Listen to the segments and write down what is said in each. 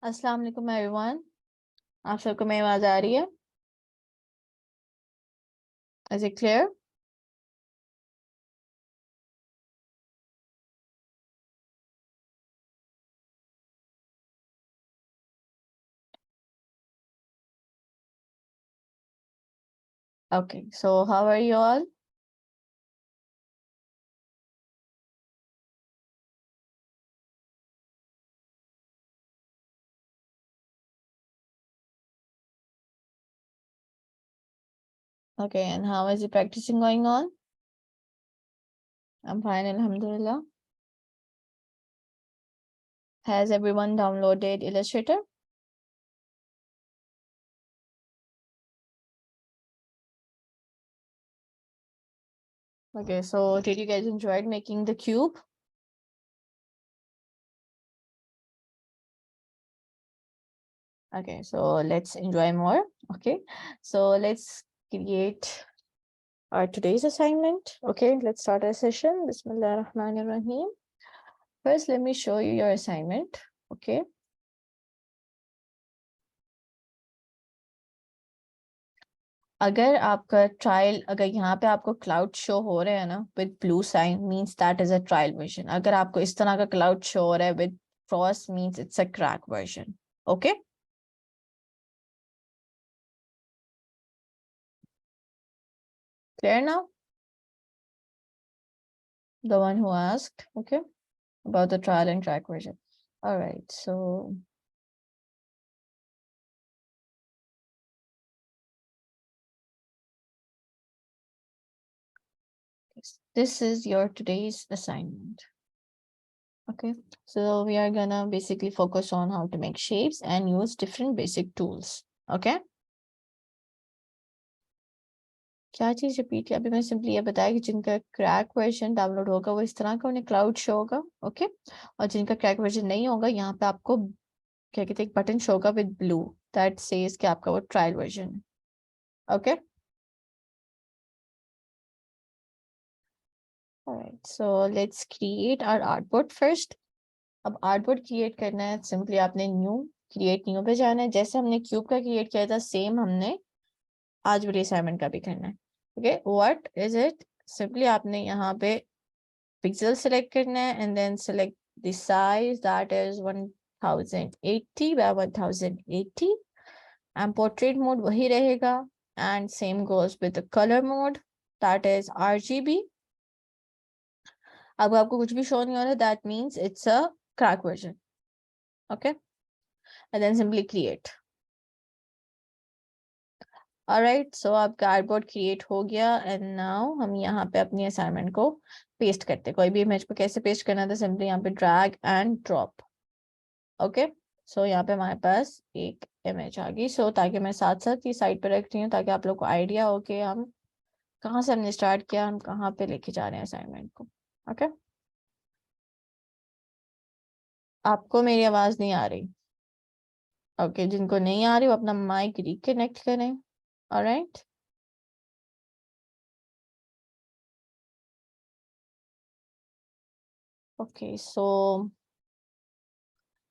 अस्सलाम वालेकुम एवरीवन। आप सबको मेरी आवाज आ रही है? Is it clear? Okay, so how are you all? Okay, and how is the practicing going on? I'm fine, alhamdulillah. Has everyone downloaded Illustrator? Okay, so did you guys enjoy making the cube? Okay, so let's enjoy more. Okay, so let's create our today's assignment. Okay, let's start our session. Bismillah ar-Rahman ar-Rahim. First, let me show you your assignment. Okay. अगर आपका trial, अगर यहाँ पे आपको cloud show हो रहे हैं ना with blue sign, means that is a trial version. अगर आपको इस तरह का क्लाउड शो हो रहा है with Frost, means it's a crack version. Okay, clear now? The one who asked, okay, about the trial and track version. All right, so this is your today's assignment. Okay, so we are gonna basically focus on how to make shapes and use different basic tools. Okay, क्या चीज repeat किया? अभी मैंने simply ये बताया कि जिनका crack version download होगा वो इस तरह का उन्हें क्लाउड शो होगा. ओके, और जिनका क्रैक वर्जन नहीं होगा यहाँ पे आपको क्या कहते हैं, एक बटन शो होगा विद ब्लू दैट सेज कि आपका वो ट्रायल वर्जन है. Okay, alright, so let's create our artboard first. अब आर्टबोर्ड क्रिएट करना है, सिंपली आपने न्यू, क्रिएट न्यू पे जाना है. जैसे हमने क्यूब का क्रिएट किया था सेम हमने आज वाली असाइनमेंट का भी करना है. Okay, what is it? Simply आपने यहाँ पे pixel select करना है and then select the size that is 1080 by 1080 and portrait mode वही रहेगा and same goes with the color mode that is RGB. अब आपको कुछ भी शो नहीं हो रहा, that means it's a crack version. Okay, and then simply create. Alright, so आपका आर्टबोर्ड क्रिएट हो गया and now हम यहाँ पे अपनी असाइनमेंट को पेस्ट करते हैं. कोई भी इमेज को कैसे पेस्ट करना था, सिंपली यहाँ पे ड्रैग एंड ड्रॉप. ओके, सो यहाँ पे हमारे पास एक इमेज आ गई. सो ताकि मैं साथ साथ ये साइड पे रख रही हूँ ताकि आप लोग को आइडिया हो कि हम कहाँ से हमने स्टार्ट किया, हम कहाँ पे लेके जा रहे हैं असाइनमेंट को. ओके, आपको मेरी आवाज नहीं आ रही? ओके, जिनको नहीं आ रही वो अपना माइक रिकनेक्ट करें. ऑलराइट, ओके, सो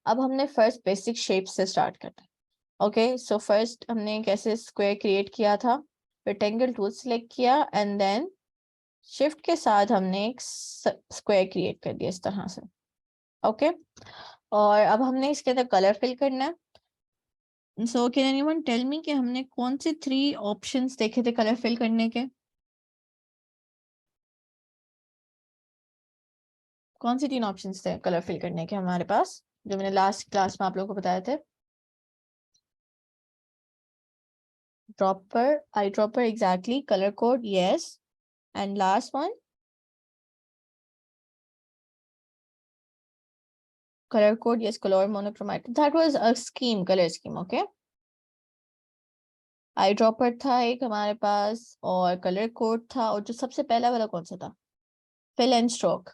अब हमने फर्स्ट बेसिक शेप से स्टार्ट करना है. ओके, सो फर्स्ट हमने कैसे स्क्वायर क्रिएट किया था, रेक्टेंगल टूल सेलेक्ट किया एंड देन शिफ्ट के साथ हमने एक स्क्वायर क्रिएट कर दिया इस तरह से. ओके, और अब हमने इसके अंदर कलर फिल करना है. So can anyone tell me कि हमने कौन से 3 ऑप्शंस देखे थे कलर फिल करने के? कौन से 3 ऑप्शंस थे कलर फिल करने के हमारे पास, जो मैंने लास्ट क्लास में आप लोगों को बताए थे? Dropper, eye dropper, exactly. Colour code, yes. And last one, color code, yes. Color monochromatic, that was a scheme, color scheme. Okay, eye dropper था एक हमारे पास और कलर कोड था, और जो सबसे पहला वाला कौन सा था? Fill and stroke.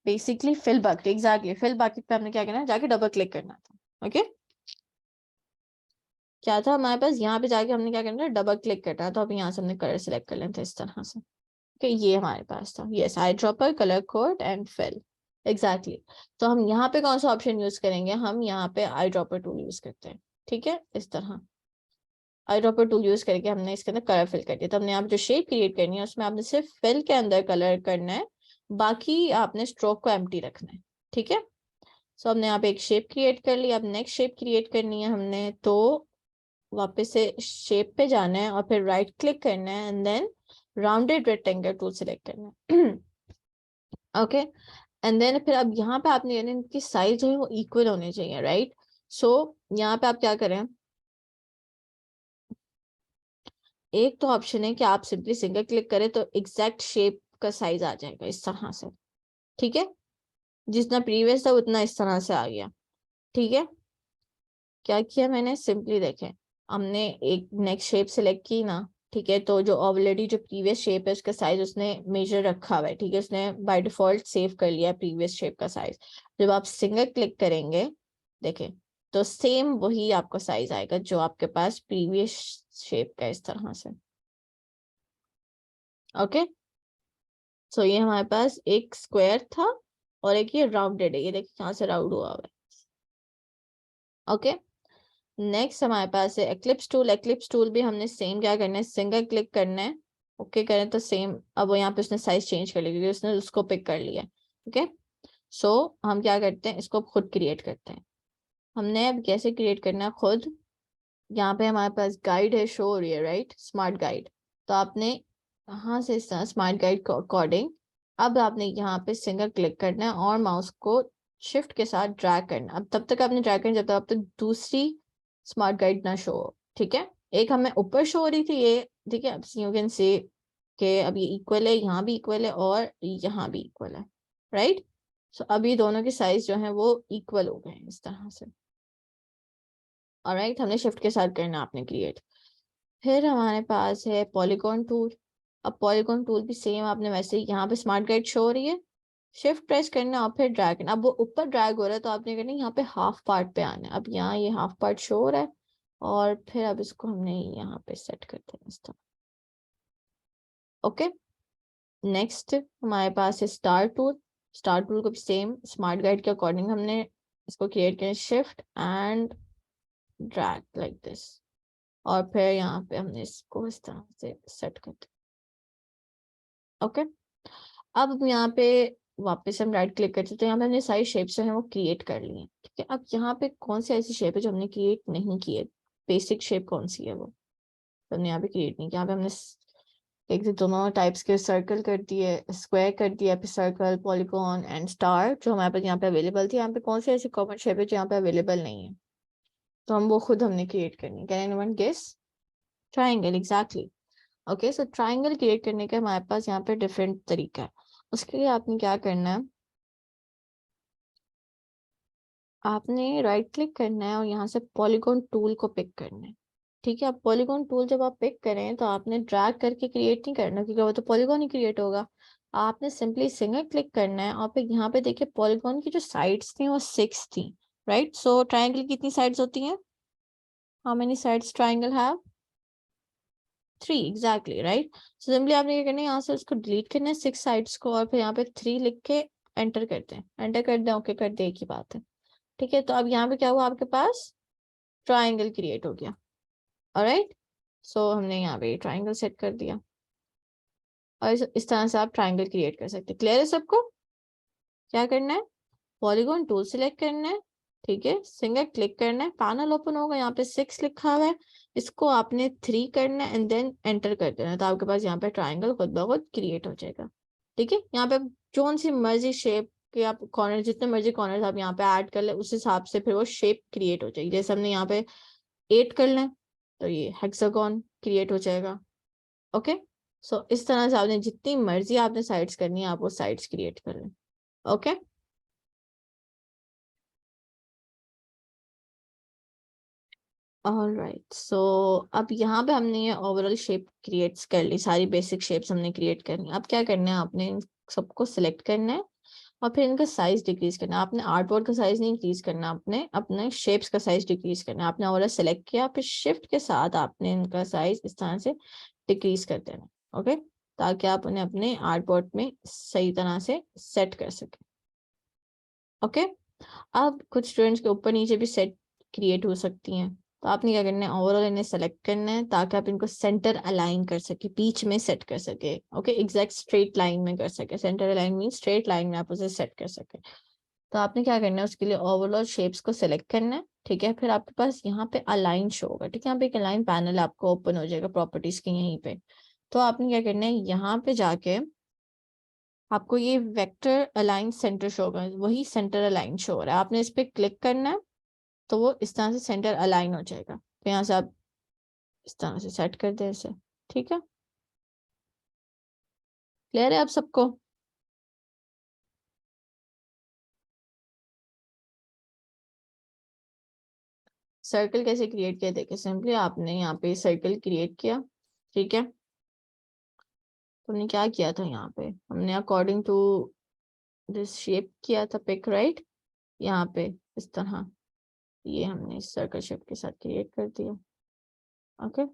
Basically fill bucket, exactly. Fill bucket पे हमने क्या करना है, जाके डबल क्लिक करना था. ओके, क्या था हमारे पास यहाँ पे जाके हमने क्या करना है, डबल क्लिक करना है. तो अभी यहाँ से हमने कलर सेलेक्ट कर लेते हैं इस तरह से. ओके, ये हमारे पास था. Yes, eye dropper, colour code and fill. Exactly तो हम यहाँ पे कौन सा ऑप्शन यूज करेंगे, हम यहाँ पे आई ड्रॉपर टूल यूज करते हैं। ठीक है, इस तरह आई ड्रॉपर टूल यूज करके हमने इसके अंदर कलर फिल कर दिया। तो हमने यहाँ पे जो शेप क्रिएट करनी है उसमें आपने सिर्फ फिल के अंदर कलर करना है, बाकी आपने स्ट्रोक को एम्प्टी रखना है। ठीक है, सो हमने यहाँ पे एक शेप क्रिएट कर ली। अब नेक्स्ट शेप क्रिएट करनी है हमने, तो वापस से शेप पे जाना है और फिर राइट क्लिक करना है and then rounded rectangle tool select करना है। ओके, एंड देन फिर अब यहाँ पे आपने यानी इनकी साइज जो है वो इक्वल होने चाहिए, राइट। सो यहाँ पे आप क्या करें, एक तो ऑप्शन है कि आप सिंपली सिंगल क्लिक करें तो एग्जैक्ट शेप का साइज आ जाएगा इस तरह से। ठीक है, जितना प्रीवियस था उतना इस तरह से आ गया। ठीक है, क्या किया मैंने, सिंपली देखें, हमने एक नेक्स्ट शेप सिलेक्ट की ना। ठीक है, तो जो ऑलरेडी जो प्रीवियस शेप है उसका साइज उसने मेजर रखा हुआ है। ठीक है, उसने बाय डिफॉल्ट सेव कर लिया प्रीवियस शेप का साइज। जब आप सिंगल क्लिक करेंगे देखें तो सेम वही आपका साइज आएगा जो आपके पास प्रीवियस शेप का इस तरह से। ओके, सो ये हमारे पास एक स्क्वायर था और एक ये राउंडेड है, ये देखिए कहाँ से राउंड हुआ हुआ है। ओके, नेक्स्ट हमारे पास है एक्लिप्स टूल। एक्लिप्स टूल भी हमने सेम क्या करना है, सिंगल क्लिक करना है। ओके करें तो सेम, अब वो यहाँ पे उसने साइज चेंज कर लिया क्योंकि उसने उसको पिक कर लिया। ओके, सो हम क्या करते हैं, इसको खुद क्रिएट करते हैं। हमने अब कैसे क्रिएट करना है खुद, यहाँ पे हमारे पास गाइड है, शो हो रही है राइट, स्मार्ट गाइड। तो आपने यहाँ से इस तरह स्मार्ट गाइड को अकॉर्डिंग, अब आपने यहाँ पे सिंगल क्लिक करना है और माउस को शिफ्ट के साथ ड्रैग करना। अब तब तक आपने ड्रैग करना जब तक अब तक दूसरी स्मार्ट गाइड ना शो हो। ठीक है, एक हमें ऊपर शो हो रही थी ये, ठीक है, अब यू कैन से कि अब ये इक्वल है, यहाँ भी इक्वल है और यहाँ भी इक्वल है, राइट। सो अभी दोनों के साइज जो है वो इक्वल हो गए हैं इस तरह से। ऑलराइट, हमने शिफ्ट के साथ करना आपने क्रिएट। फिर हमारे पास है पॉलीगॉन टूल। अब पॉलीगॉन टूल भी सेम आपने वैसे ही, यहाँ पे स्मार्ट गाइड शो हो रही है, शिफ्ट प्रेस करना और फिर ड्रैग करना। अब वो ऊपर ड्रैग हो रहा है तो आपने करना यहाँ पे हाफ पार्ट पे आना है। अब यहाँ ये हाफ पार्ट शो हो रहा है और फिर अब इसको हमने यहाँ पे सेट करते हैं इस तरह। ओके, नेक्स्ट हमारे पास है स्टार टूल। स्टार टूल को भी सेम स्मार्ट गाइड के अकॉर्डिंग हमने इसको क्रिएट किया, shift and drag like this, और फिर यहाँ पे हमने इसको इस तरह से सेट कर दिया। ओके, अब हम यहाँ पे वापस हम राइट क्लिक करते हैं तो यहाँ पे हमने सारी शेप्स जो है वो क्रिएट कर ली हैं। ठीक है, अब यहाँ पे कौन सी ऐसी शेप है जो हमने क्रिएट नहीं की है, बेसिक शेप कौन सी है वो तो हमने यहाँ पे क्रिएट नहीं किया। यहाँ पे हमने एक से दोनों टाइप्स के सर्कल कर दिए, स्क्वायर कर दिया, फिर सर्कल, पॉलीगॉन एंड स्टार जो हमारे पास यहाँ पे अवेलेबल थी। यहाँ पे कौन सी ऐसी कॉमन शेप है जो यहाँ पे अवेलेबल नहीं है, तो हम वो खुद हमने क्रिएट करनी है। Can anyone guess? Triangle, exactly. Okay, so triangle create करने का हमारे पास यहाँ पे डिफरेंट तरीका है। उसके लिए आपने क्या करना है, आपने राइट क्लिक करना है और यहाँ से पॉलीगॉन टूल को पिक करना है। ठीक है, अब पॉलीगॉन टूल जब आप पिक करें तो आपने ड्रैग करके क्रिएट नहीं करना क्योंकि वो तो पॉलीगॉन ही क्रिएट होगा। आपने सिंपली सिंगल क्लिक करना है और फिर यहाँ पे देखिए पॉलीगॉन की जो साइड्स थी वो 6 थी, राइट। सो ट्राइंगल की कितनी साइड्स होती हैं, how many sides triangle have? 3, exactly right. So simply आपने क्या करना है, यहाँ से उसको डिलीट करना है 6 साइड्स को और फिर यहाँ पे 3 लिख के एंटर करते हैं, एंटर कर दें, ओके कर दे, एक ही बात है। ठीक है, तो अब यहाँ पे क्या हुआ, आपके पास ट्राइंगल क्रिएट हो गया। ऑलराइट, सो हमने यहाँ पे ट्राइंगल सेट कर दिया और इस तरह से आप ट्राइंगल क्रिएट कर सकते हैं। क्लियर है सबको? क्या करना है, पॉलीगॉन टूल सिलेक्ट करना है, ठीक है, सिंगल क्लिक करना है, पैनल ओपन होगा, यहाँ पे 6 लिखा हुआ है, इसको आपने 3 करना है एंड देन एंटर कर देना, तो आपके पास यहाँ पे ट्राइंगल खुद ब खुद क्रिएट हो जाएगा। ठीक है, यहाँ पे जो सी मर्जी शेप के आप कॉर्नर, जितने मर्जी कॉर्नर आप यहाँ पे ऐड कर ले उस हिसाब से फिर वो शेप क्रिएट हो जाएगी। जैसे हमने यहाँ पे 8 कर लें तो ये हेक्सागोन क्रिएट हो जाएगा। ओके, सो इस तरह से आपने जितनी मर्जी आपने साइड्स करनी है आप वो साइड्स क्रिएट कर लें। ओके, ऑलराइट, सो अब यहाँ पे हमने ये ओवरऑल शेप क्रिएट कर ली, सारी बेसिक शेप्स हमने क्रिएट करनी है। अब क्या करना है, आपने इन सबको सिलेक्ट करना है और फिर इनका साइज डिक्रीज करना है। आपने आर्टबोर्ड का साइज नहीं इंक्रीज करना, आपने अपने शेप्स का साइज डिक्रीज करना है। आपने ओवरऑल सेलेक्ट किया, फिर शिफ्ट के साथ आपने इनका साइज इस तरह से डिक्रीज कर देना। ओके, ताकि आप उन्हें अपने आर्टबोर्ड में सही तरह से सेट कर सकें। ओके। अब कुछ स्टूडेंट्स के ऊपर नीचे भी सेट क्रिएट हो सकती हैं, तो आपने क्या करना है, ओवरऑल इन्हें सेलेक्ट करना है ताकि आप इनको सेंटर अलाइन कर सके, बीच में सेट कर सके। ओके, एग्जैक्ट स्ट्रेट लाइन में कर सके। Centre align mean straight line में आप उसे सेट कर सके। तो आपने क्या करना है, उसके लिए ओवरऑल शेप्स को सिलेक्ट करना है। ठीक है, फिर आपके पास यहाँ पे अलाइन शो होगा। ठीक है, यहाँ पे एक अलाइन पैनल आपको ओपन हो जाएगा प्रॉपर्टीज के यहीं पे। तो आपने क्या करना है, यहाँ पे जाके आपको ये वेक्टर अलाइन सेंटर शो होगा, वही सेंटर अलाइन शो हो रहा है, आपने इस पे क्लिक करना है तो वो इस तरह से सेंटर अलाइन हो जाएगा। तो यहाँ से आप इस तरह से सेट कर दें इसे। ठीक है, क्लियर है आप सबको? सर्कल कैसे क्रिएट किया, देखिए सिंपली आपने यहाँ पे सर्कल क्रिएट किया। ठीक है, तो हमने क्या किया था, यहाँ पे हमने अकॉर्डिंग टू दिस शेप किया था पिक, राइट? यहाँ पे इस तरह ये हमने इस सर्कल शेप के साथ क्रिएट कर दिया। ओके,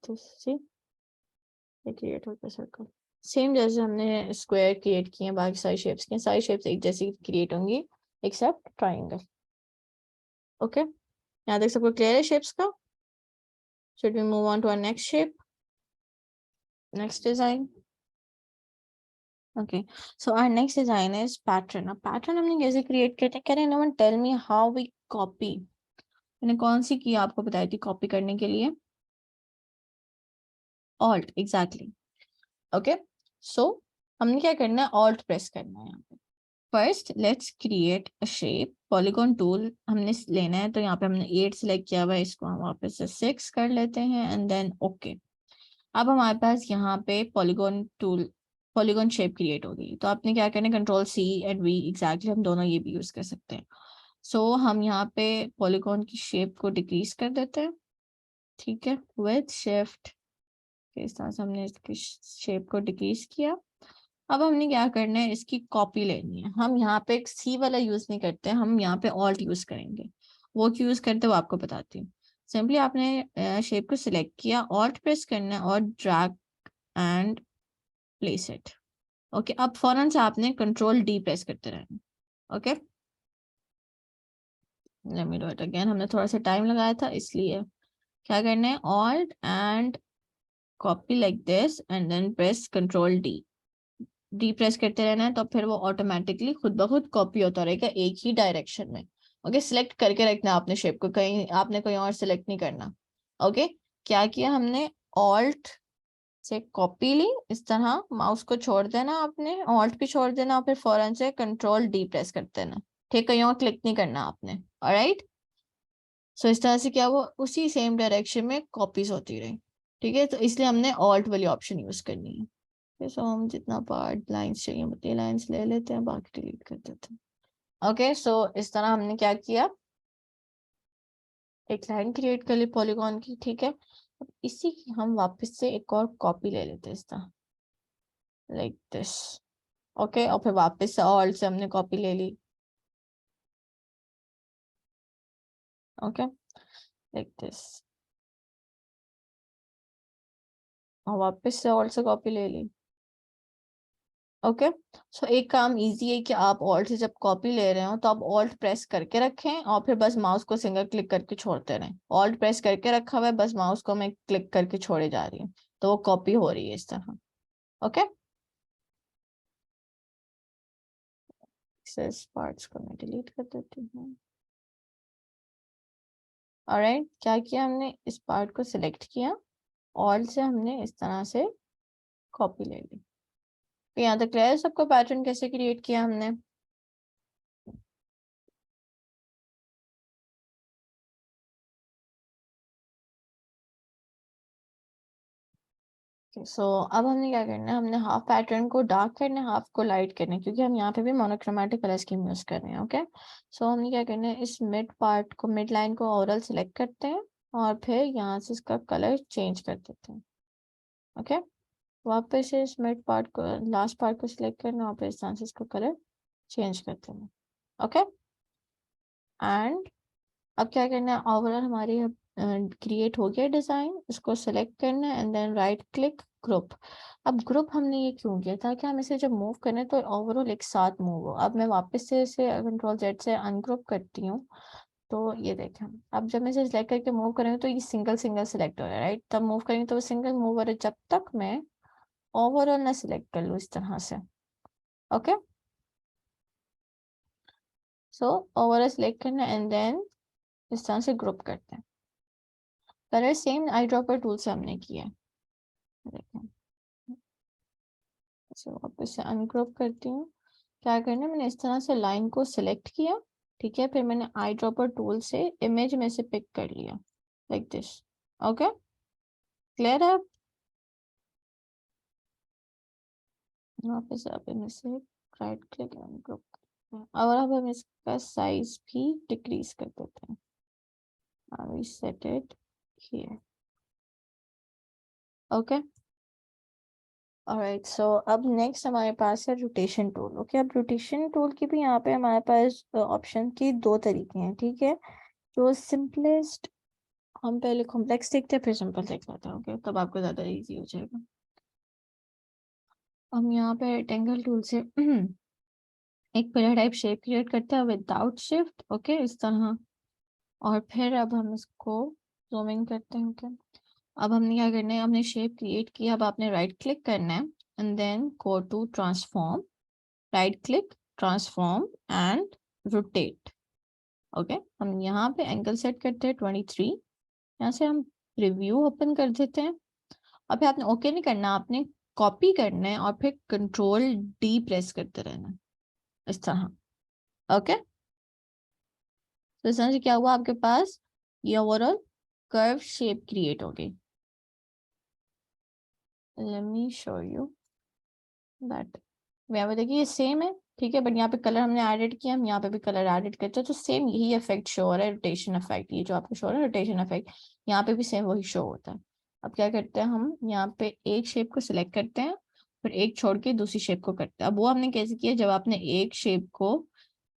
सी ये क्रिएट होता है सर्कल। सेम जैसे हमने स्क्वायर क्रिएट किए, बाकी सारी शेप्स की, सारी शेप्स एक जैसी क्रिएट होंगी एक्सेप्ट ट्राइंगल। ओके, यहाँ तक सबको क्लियर है शेप्स का? Should we move on to our next shape, next design? Okay, so our next design is pattern. अब पैटर्न हमने कैसे क्रिएट किया था? Can anyone tell me how we copy? मैंने कौन सी की आपको बताई थी कॉपी करने के लिए? Alt, exactly. ओके, सो हमने क्या करना है, ऑल्ट प्रेस करना है यहाँ पे। First let's create a shape. Polygon tool हमने लेना है, तो यहाँ पे हमने 8 सिलेक्ट किया हुआ है, इसको हम वापस से 6 कर लेते हैं एंड देन ओके। अब हमारे पास यहाँ पे polygon tool, polygon shape create हो गई। तो आपने क्या करना है, control C and V, exactly हम दोनों ये भी यूज कर सकते हैं। सो हम यहाँ पे पॉलीगॉन की शेप को डिक्रीज कर देते हैं। ठीक है, विद शिफ्ट इस तरह से हमने इसकी शेप को डिक्रीज किया। अब हमने क्या करना है, इसकी कॉपी लेनी है। हम यहाँ पे एक सी वाला यूज नहीं करते, हम यहाँ पे ऑल्ट यूज करेंगे। वो क्यों यूज करते हैं वो आपको बताती हूँ। सिंपली आपने शेप को सिलेक्ट किया, ऑल्ट प्रेस करना है और drag and place it. Okay, अब फौरन से आपने कंट्रोल डी प्रेस करते रहना। Okay, let me do it again, हमने थोड़ा सा टाइम लगाया था इसलिए। क्या करना है, alt and copy like this and then press control D. D press करते रहना है, तो फिर वो ऑटोमेटिकली खुद ब खुद कॉपी होता रहेगा एक ही डायरेक्शन में। ओके, सिलेक्ट करके रखना आपने शेप को, कहीं आपने कोई और सिलेक्ट नहीं करना। ओके, क्या किया हमने, ऑल्ट से कॉपी ली, इस तरह माउस को छोड़ देना, आपने ऑल्ट भी छोड़ देना और फिर फौरन से कंट्रोल डी प्रेस कर देना। ठीक, कहीं और क्लिक नहीं करना आपने। ऑलराइट, सो इस तरह से क्या वो उसी सेम डायरेक्शन में कॉपीज होती रही। ठीक है, तो इसलिए हमने ऑल्ट वाली ऑप्शन यूज करनी है। सो हम जितना पार्ट लाइंस चाहिए उतनी लाइंस ले लेते हैं, बाकी डिलीट कर देते हैं। ओके, सो इस तरह हमने क्या किया, एक लाइन क्रिएट कर ली पॉलीगॉन की। ठीक है, अब इसी की हम वापस से एक और कॉपी ले लेते हैं इस तरह, लाइक दिस। ओके, और फिर वापस से ऑल्ट से हमने कॉपी ले ली। ओके, लाइक दिस, और वापस से ऑल्ट से कॉपी ले ली। ओके, सो एक काम इजी है कि आप ऑल्ट से जब कॉपी ले रहे हो तो आप ऑल्ट प्रेस करके रखें और फिर बस माउस को सिंगल क्लिक करके छोड़ते रहें। ऑल्ट प्रेस करके रखा हुआ है, बस माउस को मैं क्लिक करके छोड़े जा रही हूँ, तो वो कॉपी हो रही है इस तरह। ओके, एक्सेस पार्ट्स को मैं डिलीट कर देती हूँ। ऑलराइट, क्या किया हमने, इस पार्ट को सिलेक्ट किया, ऑल्ट से हमने इस तरह से कॉपी ले ली। तो यहाँ तक क्लियर है सबको पैटर्न कैसे क्रिएट किया हमने? सो अब हमने क्या करना है, हमने हाफ पैटर्न को डार्क करना है, हाफ को लाइट करना है, क्योंकि हम यहाँ पे भी मोनोक्रोमेटिक कलर स्कीम यूज कर रहे हैं। ओके, सो हमने क्या करना है, इस मिड पार्ट को, मिड लाइन को ओवरऑल सिलेक्ट करते हैं और फिर यहाँ से इसका कलर चेंज कर देते हैं। ओके, वापस से इस मिड पार्ट को, लास्ट पार्ट को सिलेक्ट करना और फिर इस तरह से इसका कलर चेंज करते हैं। ओके, एंड अब क्या करना है, ओवरऑल हमारी क्रिएट हो गया डिजाइन, इसको सिलेक्ट करना है and then right click group. अब ग्रुप हमने ये क्यों किया, ताकि हम इसे जब मूव करें तो ओवरऑल एक साथ मूव हो। अब मैं वापस से इसे कंट्रोल जेड से अनग्रुप करती हूँ, तो ये देखें, अब जब मैं इसे सिलेक्ट करके मूव करेंगे तो ये सिंगल सिंगल सिलेक्ट हो रहा है, राइट। तब मूव करेंगे तो वो सिंगल मूव हो रहा है, जब तक मैं ओवरऑल ना सिलेक्ट कर लूँ इस तरह से। ओके, सो ओवरऑल सिलेक्ट करना एंड देन इस तरह से ग्रुप करते हैं। कलर सेम आई ड्रॉपर टूल से हमने किया है, देखें। सो वापस से अनग्रुप करती हूँ। क्या करना है, मैंने इस तरह से लाइन को सिलेक्ट किया, ठीक है, फिर मैंने आई ड्रॉपर टूल से इमेज में से पिक कर लिया लाइक दिस। ओके, क्लियर है। वापस आप इनमें से राइट क्लिक एंड ग्रुप, और अब हम इसका साइज भी डिक्रीज कर देते हैं। we set it here. Okay, alright. So अब नेक्स्ट हमारे पास है रोटेशन टूल। ओके, अब रोटेशन टूल की भी यहाँ पे हमारे पास ऑप्शन की दो तरीके हैं, ठीक है। जो सिंपलेस्ट, हम पहले कॉम्प्लेक्स देखते हैं फिर सिंपल देख लेते हैं, ओके, तब आपको ज़्यादा इजी हो जाएगा। हम यहाँ पे रेक्टेंगल टूल से एक पिलर टाइप शेप क्रिएट करते हैं विदाउट शिफ्ट, ओके, इस तरह। और फिर अब हम इसको जूमिंग करते हैं, ओके। अब हमने क्या करना है, हमने शेप क्रिएट किया, अब आपने राइट क्लिक करना है and then go to transform, right click, transform and rotate. Okay, हम यहाँ पे एंगल सेट करते हैं 23। यहाँ से हम रिव्यू ओपन कर देते हैं। अब आपने ओके नहीं करना, आपने कॉपी करना है और फिर कंट्रोल डी प्रेस करते रहना है इस तरह। ओके, तो इस तरह से क्या हुआ, आपके पास ये ओवरऑल कर्व शेप क्रिएट हो गई। Let me show you that. यहाँ पे देखिए ये सेम है, ठीक है, बट यहाँ पे कलर हमने एडिट किया, हम यहाँ पे भी कलर एडिट करते हैं तो सेम यही इफेक्ट शो हो रहा है, रोटेशन इफेक्ट। ये जो आपको शो हो रहा है रोटेशन इफेक्ट, यहाँ पे भी सेम वही शो होता है। अब क्या करते हैं, हम यहाँ पे एक शेप को सिलेक्ट करते हैं, फिर एक छोड़ के दूसरी शेप को करते हैं। अब वो हमने कैसे किया, जब आपने एक शेप को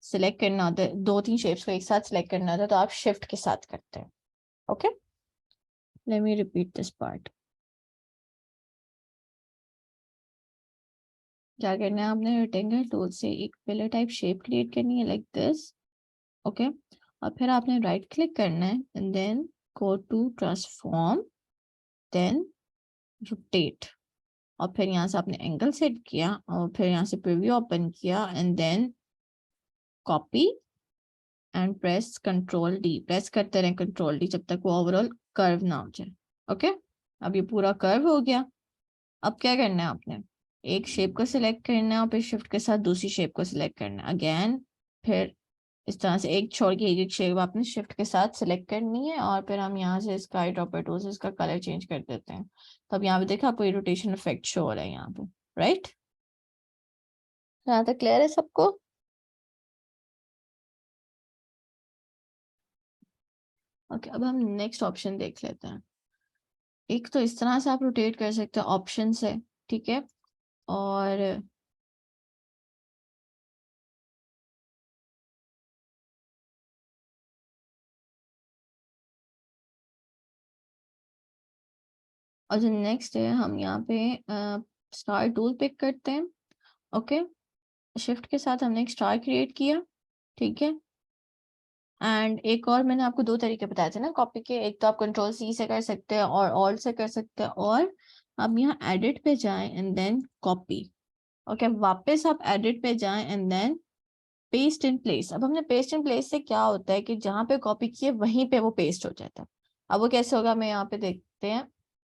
सिलेक्ट करना होता है, दो तीन शेप्स को एक साथ सिलेक्ट करना होता है, तो आप शिफ्ट के साथ करते हैं। Okay, let me repeat this part. क्या करना है, आपने रेक्टेंगल टूल से एक पिलर टाइप शेप क्रिएट करनी है लाइक दिस। ओके, और फिर आपने राइट क्लिक करना है and then go to transform, then rotate. और फिर यहाँ से आपने एंगल सेट किया और फिर यहाँ से प्रीव्यू ओपन किया and then copy and press control D, press करते रहे कंट्रोल डी जब तक वो ओवरऑल कर्व ना हो जाए। ओके, अब ये पूरा कर्व हो गया। अब क्या करना है, आपने एक शेप को सिलेक्ट करना है और फिर शिफ्ट के साथ दूसरी शेप को सिलेक्ट करना है अगेन। फिर इस तरह से एक छोड़ के एक शेप आपने शिफ्ट के साथ सिलेक्ट करनी है और फिर हम यहाँ से इसका आई ड्रॉपर टूल से इसका कलर चेंज कर देते हैं। तो अब यहाँ पे देखा आपको ये रोटेशन इफेक्ट शो हो रहा है यहाँ पे, राइट। यहाँ तक क्लियर है सबको। ओके, अब हम नेक्स्ट ऑप्शन देख लेते हैं। एक तो इस तरह से आप रोटेट कर सकते हैं ऑप्शन से, ठीक है, और जो नेक्स्ट है, हम यहाँ पे स्टार टूल पिक करते हैं। ओके, शिफ्ट के साथ हमने एक स्टार क्रिएट किया, ठीक है। एंड एक और मैंने आपको दो तरीके बताए थे ना कॉपी के, एक तो आप कंट्रोल सी से कर सकते हैं और ऑल्ट से कर सकते हैं, और आप यहाँ एडिट पे जाएं एंड देन कॉपी। ओके, वापस आप एडिट पे जाएं and then paste in place. अब हमने पेस्ट इन प्लेस से क्या होता है कि जहाँ पे कॉपी किए वहीं पे वो पेस्ट हो जाता है। अब वो कैसे होगा, मैं यहाँ पे देखते हैं,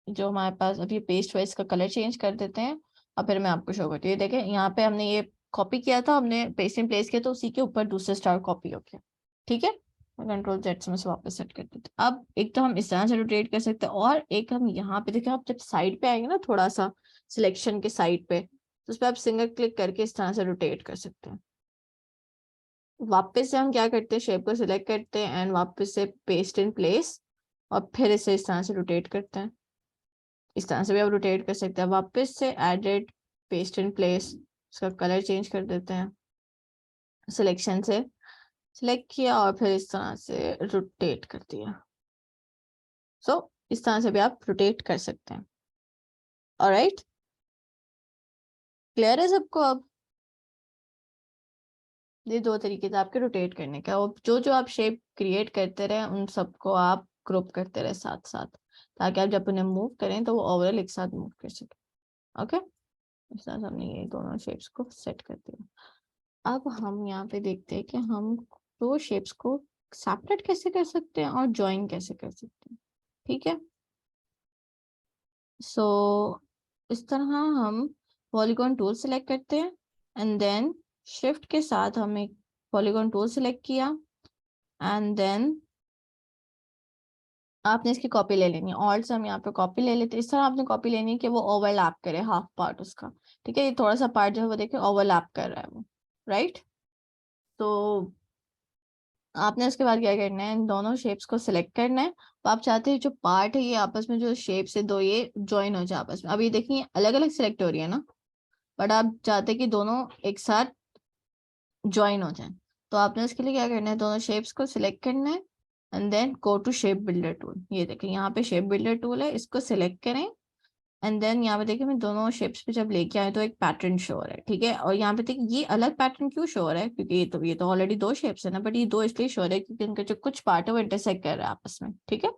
जो हमारे पास अभी पेस्ट हुआ इसका कलर चेंज कर देते हैं और फिर मैं आपको शो करती हूँ। ये देखें, यहाँ पे हमने ये कॉपी किया था, हमने पेस्ट इन प्लेस किया तो उसी के ऊपर दूसरा स्टार कॉपी हो गया, ठीक है। कंट्रोल जेड से वापस सेट कर देते हैं। अब एक तो हम इस तरह से रोटेट कर सकते हैं और एक हम यहाँ पे देखें, आप जब साइड पे आएंगे ना थोड़ा सा सिलेक्शन के साइड पे, तो उस पर आप सिंगल क्लिक करके इस तरह से रोटेट कर सकते हैं। वापस से हम क्या करते हैं, शेप को सिलेक्ट करते हैं एंड वापस से पेस्ट इन प्लेस और फिर इसे इस तरह से रोटेट करते हैं। इस तरह से भी आप रोटेट कर सकते हैं। वापस से एडिट, पेस्ट इन प्लेस, इसका कलर चेंज कर देते हैं, सिलेक्शन से सिलेक्ट किया और फिर इस तरह से रोटेट कर दिया। सो इस तरह से भी आप रोटेट कर सकते हैं। ऑलराइट, क्लियर है सबको? अब ये दो तरीके थे आपके रोटेट करने का, और जो जो आप शेप क्रिएट करते रहे उन सबको आप ग्रुप करते रहे साथ साथ, ताकि आप जब उन्हें मूव करें तो वो ओवरऑल एक साथ मूव कर सके। ओके, इस तरह से हमने ये दोनों शेप्स को सेट कर दिया। अब हम यहाँ पे देखते हैं कि हम दो शेप्स को सेपरेट कैसे कर सकते हैं और ज्वाइन कैसे कर सकते हैं। ठीक है, सो इस तरह हम पॉलीगॉन टूल सेलेक्ट करते हैं एंड देन शिफ्ट के साथ हम एक पॉलीगॉन टूल सेलेक्ट किया एंड देन आपने इसकी कॉपी ले लेनी है। ऑल्ट से हम यहाँ पे कॉपी ले लेते हैं। इस तरह आपने कॉपी लेनी है कि वो ओवरलैप करे हाफ पार्ट उसका। ठीक है, ये थोड़ा सा पार्ट जो है वो देखिए ओवरलैप कर रहा है वो, राइट। तो आपने उसके बाद क्या करना है, इन दोनों शेप्स को सिलेक्ट करना है। तो आप चाहते हैं जो पार्ट है ये आपस में, जो शेप्स है दो, ये ज्वाइन हो जाए आपस में। अब ये देखिए अलग अलग सिलेक्ट हो रही है ना, बट आप चाहते हैं कि दोनों एक साथ ज्वाइन हो जाए। तो आपने इसके लिए क्या करना है, दोनों शेप्स को सिलेक्ट करना है and then go to shape builder tool. ये देखिए यहाँ पे शेप बिल्डर टूल है, इसको सिलेक्ट करें एंड देन यहाँ पे देखिए मैं दोनों शेप्स पे जब लेके आए तो एक पैटर्न शो हो रहा है। ठीक है, और यहाँ पे देखिए ये अलग पैटर्न क्यों शो हो रहा है, क्योंकि ये तो ऑलरेडी दो शेप्स है ना, बट ये दो इसलिए शो हो रहा है क्योंकि इनका जो कुछ पार्ट है वो इंटरसेक्ट कर रहा है आपस में। ठीक है,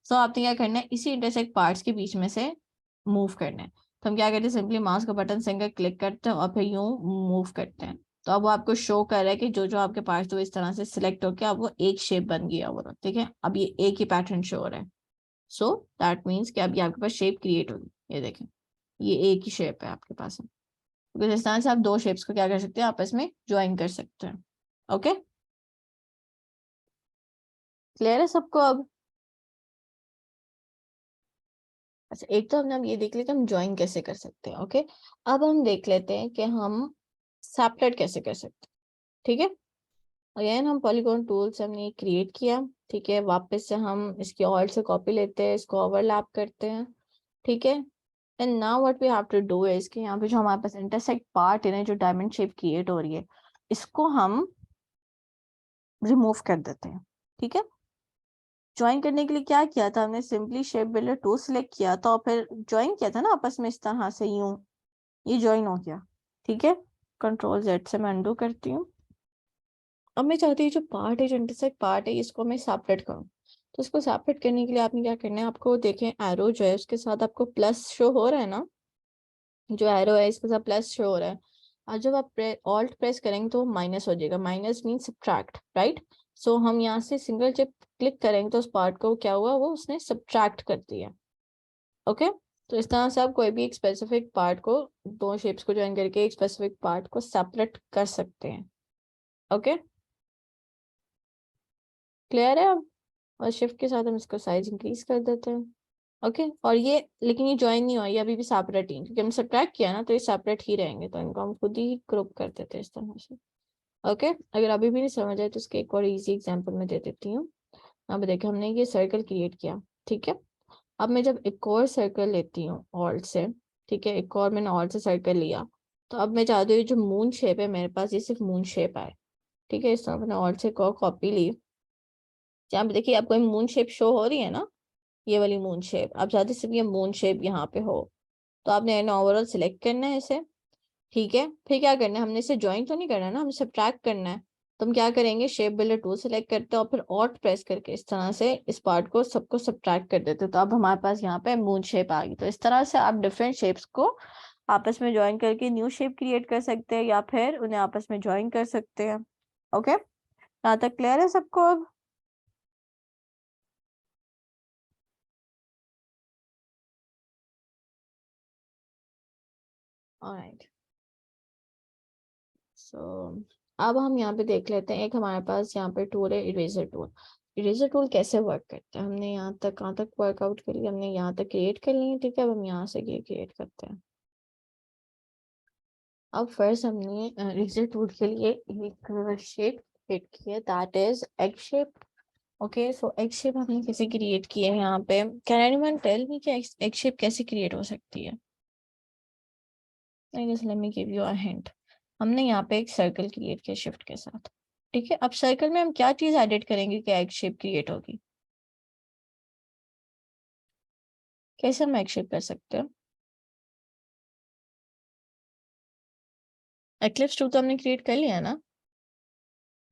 सो आपने क्या करना है, इसी इंटरसेक्ट पार्ट्स के बीच में से मूव करना है। तो हम क्या करते हैं, सिंपली माउस का बटन सिंगल क्लिक करते हैं और फिर यूं मूव करते हैं। तो अब वो आपको शो कर रहा है कि जो जो आपके पार्ट्स, तो इस तरह से सिलेक्ट होकर अब वो एक शेप बन गया वो। ठीक है, अब ये एक ही पैटर्न शो हो रहा है। सो दैट मीन्स कि अभी आपके पास शेप क्रिएट होगी। ये देखें, ये एक ही शेप है आपके पास है, क्योंकि इस तरह से आप दो शेप्स को क्या कर सकते हैं, आपस में ज्वाइन कर सकते हैं। ओके, क्लियर है सबको अब? अच्छा, एक तो हमने अब ये देख लिया कि हम ज्वाइन कैसे कर सकते हैं। ओके, अब हम देख लेते हैं कि हम सेपरेट कैसे कर सकते हैं। ठीक है, अगेन हम पॉलीगॉन टूल से हमने क्रिएट किया। ठीक है, वापस से हम इसकी ऑल्ट से कॉपी लेते हैं, इसको ओवरलैप करते हैं। ठीक है, and now what we have to do is कि यहाँ पे जो हमारे पास इंटरसेक्ट पार्ट है ना, जो डायमंड शेप क्रिएट हो रही है, इसको हम रिमूव कर देते हैं। ठीक है, ज्वाइन करने के लिए क्या किया था हमने, simply shape builder to select किया था और फिर ज्वाइन किया था ना आपस में इस तरह से, यूं ये ज्वाइन हो गया। ठीक है, कंट्रोल जेड से मैं अनडू करती हूँ। अब मैं चाहती हूँ जो पार्ट है, जो इंटरसेक्ट पार्ट है, इसको मैं सेपरेट करूँ। तो इसको सेपरेट करने के लिए आपने क्या करना है, आपको देखें एरो जो है उसके साथ आपको प्लस शो हो रहा है ना, जो एरो है इसके साथ प्लस शो हो रहा है। और जब आप ऑल्ट प्रेस करेंगे तो माइनस हो जाएगा, माइनस मीन सब्ट्रैक्ट, राइट। सो हम यहाँ से सिंगल जब क्लिक करेंगे तो उस पार्ट को क्या हुआ, वो उसने सब्ट्रैक्ट कर दिया। ओके, तो इस तरह से आप कोई भी एक स्पेसिफिक पार्ट को, दो शेप्स को ज्वाइन करके एक स्पेसिफिक पार्ट को सेपरेट कर सकते हैं। ओके, क्लियर है अब? और शिफ्ट के साथ हम इसका साइज इंक्रीज कर देते हैं। ओके, और ये लेकिन ये ज्वाइन नहीं हुआ, ये अभी भी सेपरेट ही, क्योंकि हम सब्ट्रैक्ट किया ना तो ये सेपरेट ही रहेंगे, तो इनको हम खुद ही ग्रुप कर देते हैं इस तरह से। ओके, अगर अभी भी नहीं समझ आए तो इसके एक और इजी एग्जांपल मैं दे देती हूँ। अब देखिए हमने ये सर्कल क्रिएट किया। ठीक है, अब मैं जब एक और सर्कल लेती हूँ ऑल्ट से, ठीक है, एक और मैंने ऑल्ट से सर्कल लिया, तो अब मैं चाहती हूँ जो मून शेप है मेरे पास, ये सिर्फ मून शेप आए। ठीक है, इस तरह मैंने ऑल्ट से एक और कॉपी ली। जहाँ पे देखिए आपको मून शेप शो हो रही है ना, ये वाली मून शेप, आप चाहते सिर्फ ये मून शेप यहाँ पे हो, तो आपने ओवरऑल सिलेक्ट करना है इसे। ठीक है, फिर क्या करना है, हमने इसे ज्वाइन तो नहीं करना है ना, हमें सब्ट्रैक्ट करना है। तो हम क्या करेंगे, शेप बिल्डर टूल सेलेक्ट करते हैं और फिर ऑल्ट प्रेस करके इस तरह से इस पार्ट को सबको सब्ट्रैक्ट कर देते हैं। तो अब हमारे पास यहाँ पे मून शेप आ गई। तो इस तरह से आप डिफरेंट शेप्स को आपस में ज्वाइन करके न्यू शेप क्रिएट कर सकते हैं या फिर उन्हें आपस में ज्वाइन कर सकते हैं। ओके, यहाँ तक क्लियर है सबको अब? ऑलराइट, सो अब हम यहाँ पे देख लेते हैं, एक हमारे पास यहाँ पे टूल है इरेजर टूल। इरेजर टूल कैसे वर्क करता है, हमने यहाँ तक कहाँ तक वर्कआउट कर लिया, हमने यहाँ तक क्रिएट कर ली है। ठीक है, अब हम यहाँ से ये क्रिएट करते हैं। अब फर्स्ट हमने इरेजर टूल के लिए एक शेप क्रिएट की है, that is egg shape. Okay, so egg shape हमने कैसे क्रिएट की है यहाँ पे, कैन एनीवन टेल मी कि एग शेप कैसे क्रिएट हो सकती है? Let me give you a hint. हमने यहाँ पे एक सर्कल क्रिएट किया शिफ्ट के साथ। ठीक है, अब सर्कल में हम क्या चीज एडिट करेंगे कि एग शेप क्रिएट होगी? कैसे हम एग शेप कर सकते हैं? एक्लिप्स टूल तो हमने क्रिएट कर लिया ना।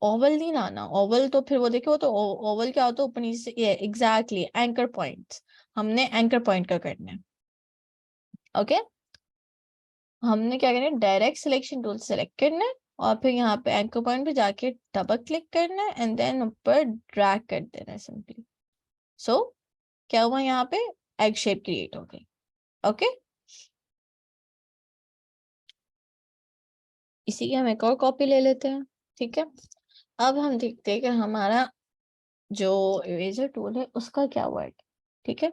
ओवल नहीं लाना, ओवल तो फिर वो देखो, तो ओवल क्या होता है, ऊपर नीचे से, एग्जैक्टली एंकर पॉइंट्स, हमने एंकर पॉइंट का करना है। ओके, हमने क्या करना है, डायरेक्ट सिलेक्शन टूल सेलेक्ट करना है और फिर यहाँ पे एंकर पॉइंट पे जाके डबल क्लिक करना है एंड देन ऊपर ड्रैग कर देना है सिंपली। सो क्या हुआ, यहाँ पे एग शेप क्रिएट हो गई। ओके, इसी की हम एक और कॉपी ले लेते हैं। ठीक है, अब हम देखते हैं कि हमारा जो इरेजर टूल है उसका क्या हुआ है। ठीक है,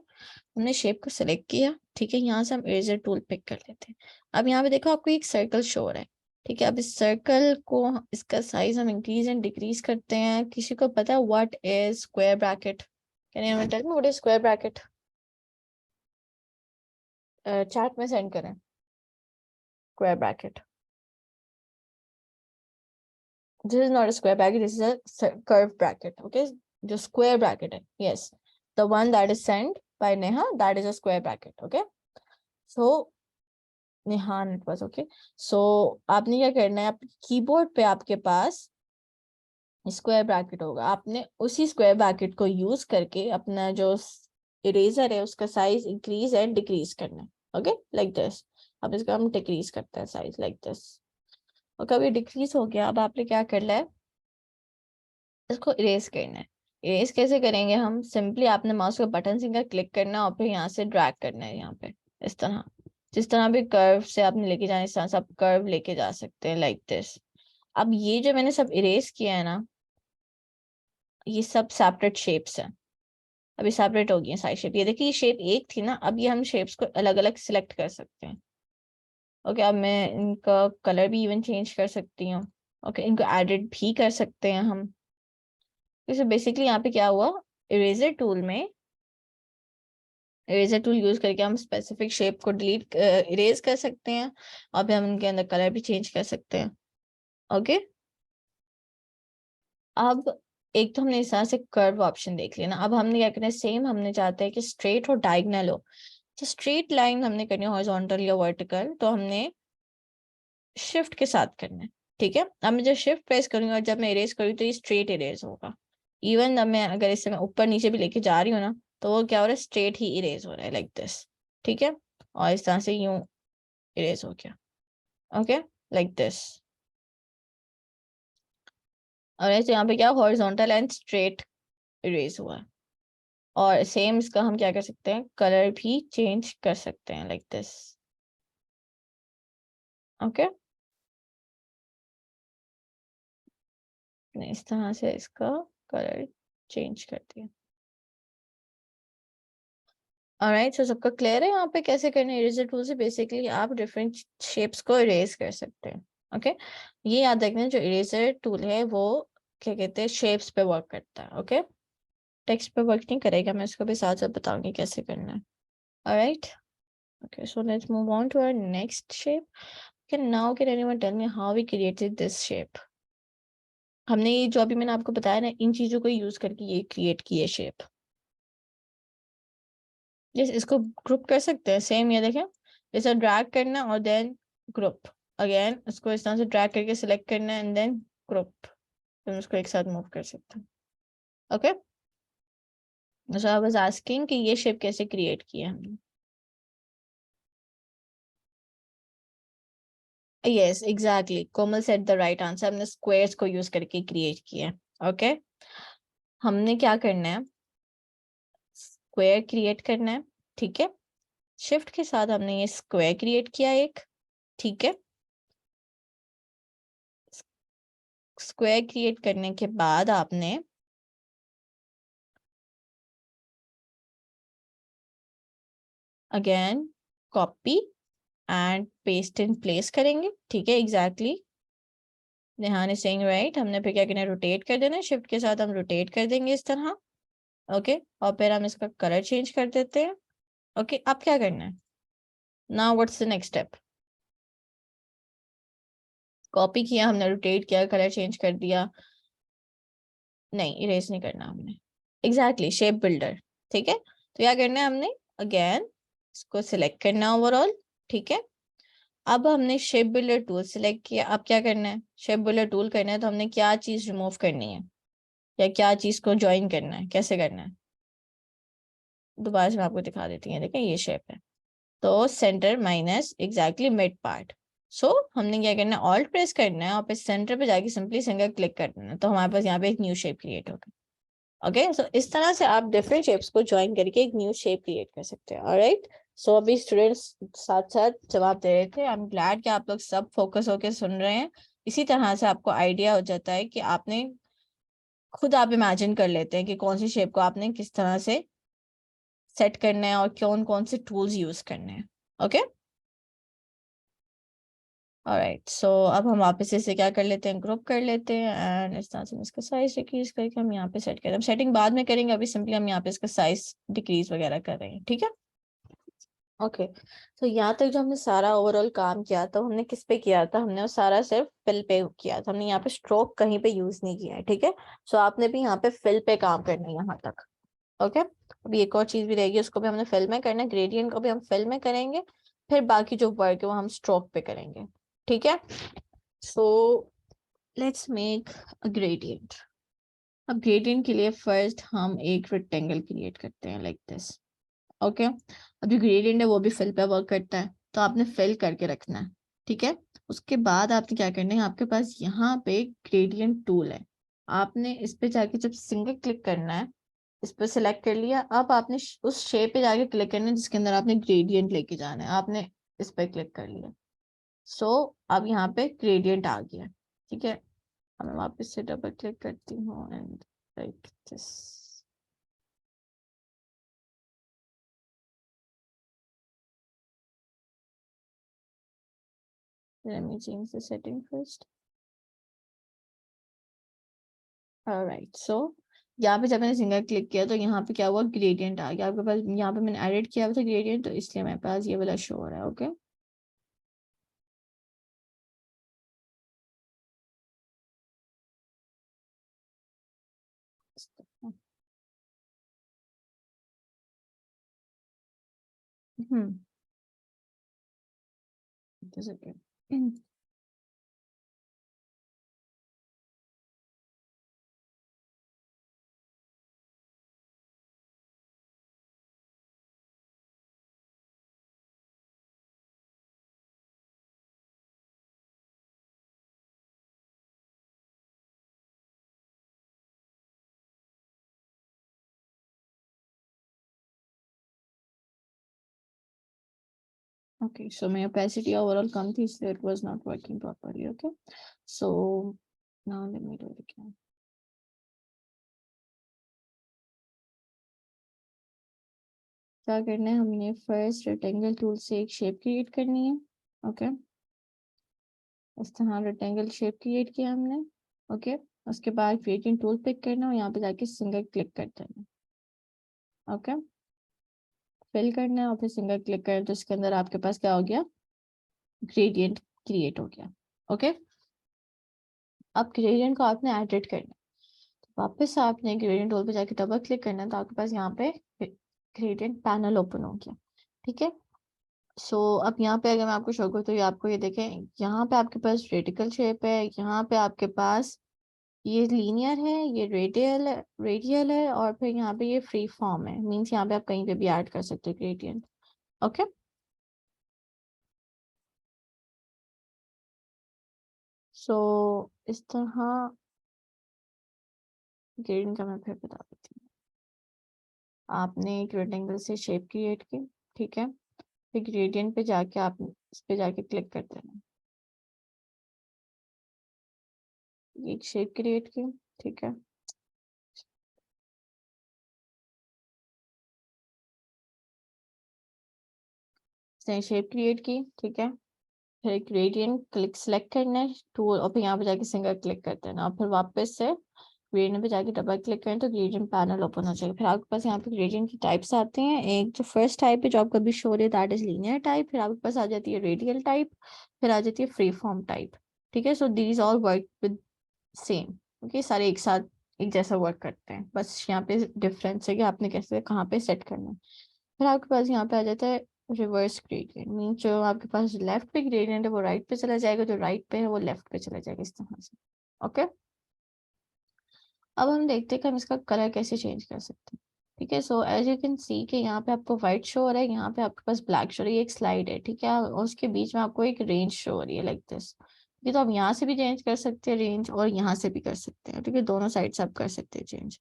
हमने शेप को सिलेक्ट किया। ठीक है, यहाँ से हम इरेजर टूल पिक कर लेते हैं। अब यहाँ पे देखो आपको एक सर्कल शो हो रहा है। ठीक है, अब इस सर्कल को, इसका साइज हम इंक्रीज एंड डिक्रीज करते हैं। किसी को पता है what is square bracket? Can you tell me what is square bracket? Chat में सेंड करें square bracket. This is not a square bracket, this is a curve bracket. Okay, जो square bracket है, yes, the one that is send by Neha, that is a square bracket. Okay, so Nihan it was. Okay, so आपने क्या करना है, आपके keyboard पे आपके पास square bracket होगा। आपने उसी स्क्वायर ब्रैकेट को यूज करके अपना जो इरेजर है उसका साइज इंक्रीज एंड डिक्रीज करना है। Okay, like this. अब इसका हम डिक्रीज करते हैं साइज लाइक दिस। और कभी डिक्रीज हो गया, अब आपने क्या करना है, इसको इरेज करना है। इरेज कैसे करेंगे हम, सिंपली आपने माउस का बटन सिंगल क्लिक करना है और फिर यहाँ से ड्रैग करना है यहाँ पे, इस तरह। जिस तरह भी कर्व से आपने लेके जाना, इस तरह से आप कर्व लेके जा सकते हैं लाइक दिस। अब ये जो मैंने सब इरेज किया है ना, ये सब सेपरेट शेप्स हैं। अभी सेपरेट हो गई है सारी शेप। ये देखिए, ये शेप एक थी ना, अब ये हम शेप्स को अलग अलग सिलेक्ट कर सकते हैं। ओके, अब मैं इनका कलर भी इवन चेंज कर सकती हूँ। ओके, इनको एडिट भी कर सकते हैं हम। जैसे बेसिकली यहाँ पे क्या हुआ, इरेजर टूल में, इरेजर टूल यूज करके हम स्पेसिफिक शेप को डिलीट इरेज कर सकते हैं और फिर हम इनके अंदर कलर भी चेंज कर सकते हैं। ओके, अब एक तो हमने इस तरह से कर्व ऑप्शन देख लिया ना। अब हमने क्या करना है, सेम हमने चाहते हैं कि स्ट्रेट और डायगोनल हो। तो स्ट्रेट लाइन हमने करनी है हॉरिजॉन्टल या वर्टिकल, तो हमने शिफ्ट के साथ करना है। ठीक है, अब मैं जब शिफ्ट प्रेस करूंगी और जब मैं इरेज करूँ तो ये स्ट्रेट इरेज होगा। इवन अब मैं अगर इसे मैं ऊपर नीचे भी लेके जा रही हूँ ना, तो वो क्या हो रहा है, स्ट्रेट ही इरेज हो रहा है लाइक दिस। ठीक है, और इस तरह से यूं इरेज हो गया। Okay, like this. और ऐसे यहाँ पे क्या, हॉरिजॉन्टल एंड स्ट्रेट इरेज हुआ है। और सेम इसका हम क्या कर सकते हैं, कलर भी चेंज कर सकते हैं लाइक दिस। ओके, इस तरह से इसका कलर चेंज कर दिया। ऑलराइट, सो सबका क्लियर है यहाँ पे कैसे करना है। इरेजर टूल से बेसिकली आप डिफरेंट शेप्स को इरेज कर सकते हैं। ओके, ये याद रखना, जो इरेजर टूल है वो क्या कहते हैं, शेप्स पे वर्क करता है। ओके, टेक्स्ट पे वर्क नहीं करेगा, मैं इसको भी साथ साथ बताऊंगी कैसे करना है। Alright, okay, so let's move on to our next shape. Okay, now can anyone tell me how we created this shape? हमने ये जो अभी मैंने आपको बताया ना, इन चीजों को यूज करके ये क्रिएट की है शेप। यस, इसको ग्रुप कर सकते हैं। सेम ये देखें, इसे ड्रैग करना और देन ग्रुप। अगेन इसको इस तरह से ड्रैग करके सिलेक्ट करना है एंड देन ग्रुप, तो उसको एक साथ मूव कर सकते हैं। Okay, so I was asking कि ये शेप कैसे क्रिएट की है हमने। Yes, exactly, Komal said the right answer, हमने स्क्वायर्स को यूज करके क्रिएट किया है। ओके, हमने क्या करना है, स्क्वायर क्रिएट करना है। ठीक है, शिफ्ट के साथ हमने ये स्क्वायर क्रिएट किया एक। ठीक है, स्क्वायर क्रिएट करने के बाद आपने again copy and paste in place करेंगे। ठीक है, एग्जैक्टली, नेहान इज सेइंग राइट। हमने फिर क्या करना है, रोटेट कर देना है। शिफ्ट के साथ हम रोटेट कर देंगे इस तरह। ओके, और फिर हम इसका कलर चेंज कर देते हैं। ओके, अब क्या करना है, now what's the next step. Copy किया हमने, रोटेट किया, कलर चेंज कर दिया, नहीं इरेज नहीं करना हमने। Exactly, shape builder. ठीक है, तो क्या करना है हमने, अगेन इसको सिलेक्ट करना ओवरऑल। ठीक है, अब हमने शेप बिल्डर टूल सिलेक्ट किया। अब क्या करना है, शेप बिल्डर टूल करना है तो हमने क्या चीज रिमूव करनी है या क्या चीज को ज्वाइन करना है, कैसे करना है, दोबारा से मैं आपको दिखा देती हूँ। देखें ये शेप है, तो center minus exactly mid part. So हमने क्या करना है, ऑल्ट प्रेस करना है और फिर सेंटर पे जाके सिंपली सिंगल क्लिक करना है, तो हमारे पास यहाँ पे एक न्यू शेप क्रिएट होगा। ओके, सो इस तरह से आप डिफरेंट शेप्स को ज्वाइन करके एक न्यू शेप क्रिएट कर सकते हैं। ऑलराइट, सो अभी स्टूडेंट्स साथ साथ जवाब दे रहे थे। आई एम ग्लैड कि आप लोग सब फोकस होकर सुन रहे हैं। इसी तरह से आपको आइडिया हो जाता है कि आपने खुद आप इमेजिन कर लेते हैं कि कौन सी शेप को आपने किस तरह से सेट करना है और कौन कौन से टूल्स यूज करने हैं। ओके, ऑलराइट, सो अब हम वापस इसे क्या कर लेते हैं, ग्रुप कर लेते हैं एंड इस तरह से इसका साइज डिक्रीज करके हम यहाँ पे सेट करें। हम सेटिंग बाद में करेंगे, अभी सिंपली हम यहाँ पे इसका साइज डिक्रीज वगैरह कर रहे हैं। ठीक है, ओके। तो यहाँ तक जो हमने सारा ओवरऑल काम किया था, हमने किस पे किया था, हमने वो सारा सिर्फ फिल पे किया था। हमने यहाँ पे स्ट्रोक कहीं पे यूज नहीं किया है। ठीक है, सो आपने भी यहाँ पे फिल पे काम करना है यहाँ तक। ओके, अभी एक और चीज भी रहेगी, उसको भी हमने फिल में करना है, ग्रेडियंट को भी हम फिल में करेंगे, फिर बाकी जो वर्क है वो हम स्ट्रोक पे करेंगे। ठीक है, so let's make a gradient. अब ग्रेडियंट के लिए फर्स्ट हम एक रेक्टेंगल क्रिएट करते हैं लाइक दिस। ओके, अब जो ग्रेडियंट है वो भी फिल पे वर्क करता है, तो आपने फिल करके रखना है। ठीक है, उसके बाद आपने क्या करना है, आपके पास यहाँ पे ग्रेडियंट टूल है, आपने इस पे जाके जब सिंगल क्लिक करना है, इस पर सिलेक्ट कर लिया, अब आपने उस शेप पे जाके क्लिक करना है जिसके अंदर आपने ग्रेडियंट लेके जाना है। आपने इस पे क्लिक कर लिया, सो अब यहाँ पे ग्रेडियंट आ गया। ठीक है, अब मैं वापस से डबल क्लिक करती हूँ and like this. Let me change the setting first. Alright, so यहाँ पे जब मैंने सिंगल क्लिक किया तो यहाँ पे क्या हुआ, ग्रेडियंट आ गया आपके पास। यहाँ पे मैंने एडिट किया हुआ था ग्रेडियंट, तो इसलिए मेरे पास ये वाला शो हो रहा है। ओके, हम्म, ओके, सो मेरी opacity ओवरऑल कम थी इसलिए it was not working properly. Okay, so now let me do it again. क्या करना है, हमने फर्स्ट रेक्टेंगल टूल से एक शेप क्रिएट करनी है। ओके, इस तरह रेक्टेंगल शेप क्रिएट किया हमने। ओके, उसके बाद क्रिएटिंग टूल पिक करना और यहाँ पे जाके सिंगल क्लिक कर देना। ओके, फिल करना है और फिर सिंगल क्लिक करना, तो इसके अंदर आपके पास क्या हो गया, ग्रेडियंट क्रिएट हो गया। ओके, अब ग्रेडियंट को आपने एडिट करना है, तो वापस आपने ग्रेडियंट टूल पे जाके डबल क्लिक करना है, तो आपके पास यहाँ पे ग्रेडियंट पैनल ओपन हो गया। ठीक है, सो अब यहाँ पे अगर मैं आपको शो करूँ तो ये आपको ये देखें, यहाँ पे आपके पास रेडिकल शेप है, यहाँ पे आपके पास ये लीनियर है, ये रेडियल है और फिर यहाँ पे ये फ्री फॉर्म है। मींस यहाँ पे आप कहीं पे भी ऐड कर सकते हो ग्रेडियंट। ओके, सो इस तरह ग्रेडियंट का मैं फिर बता देती हूँ। आपने एक रेक्टेंगल से शेप क्रिएट की, ठीक है, फिर ग्रेडियंट पे जाके आप इस पे जाके क्लिक कर देना, एक शेप क्रिएट की। ठीक है, शेप क्रिएट की। ठीक है, फिर ग्रेडियंट क्लिक सेलेक्ट करना है टूल और फिर यहाँ पे जाके सिंगल क्लिक कर देना और फिर वापस से ग्रेडियंट पे जाके डबल क्लिक करें तो ग्रेडियंट पैनल ओपन हो जाएगा। फिर आपके पास यहाँ पे ग्रेडियंट की टाइप्स आते हैं, एक जो फर्स्ट टाइप है जो आपको अभी शो है दैट इज लीनियर टाइप, फिर आपके पास आ जाती है रेडियल टाइप, फिर आ जाती है फ्री फॉर्म टाइप। ठीक है, so these all work with same. Okay, सारे एक साथ एक जैसा वर्क करते हैं, बस यहाँ पे डिफरेंस है कि आपने कैसे कहाँ पे सेट करना है। फिर आपके पास यहाँ पे आ जाता है रिवर्स ग्रेडियंट मीन जो आपके पास लेफ्ट पे ग्रेडियंट है वो राइट पे चला जाएगा, जो राइट पे है वो लेफ्ट पे चला जाएगा, इस तरह से। ओके, अब हम देखते हैं कि हम इसका कलर कैसे चेंज कर सकते हैं। ठीक है, so as you can see कि यहाँ पे आपको व्हाइट शो हो रहा है, यहाँ पे आपके पास ब्लैक शो हो रही है, एक स्लाइड है। ठीक है, और उसके बीच में आपको एक रेंज शो हो रही है लाइक दिस। ये तो आप यहाँ से भी चेंज कर सकते हैं रेंज, और यहाँ से भी कर सकते हैं। ठीक है, दोनों साइड से आप कर सकते हैं चेंज।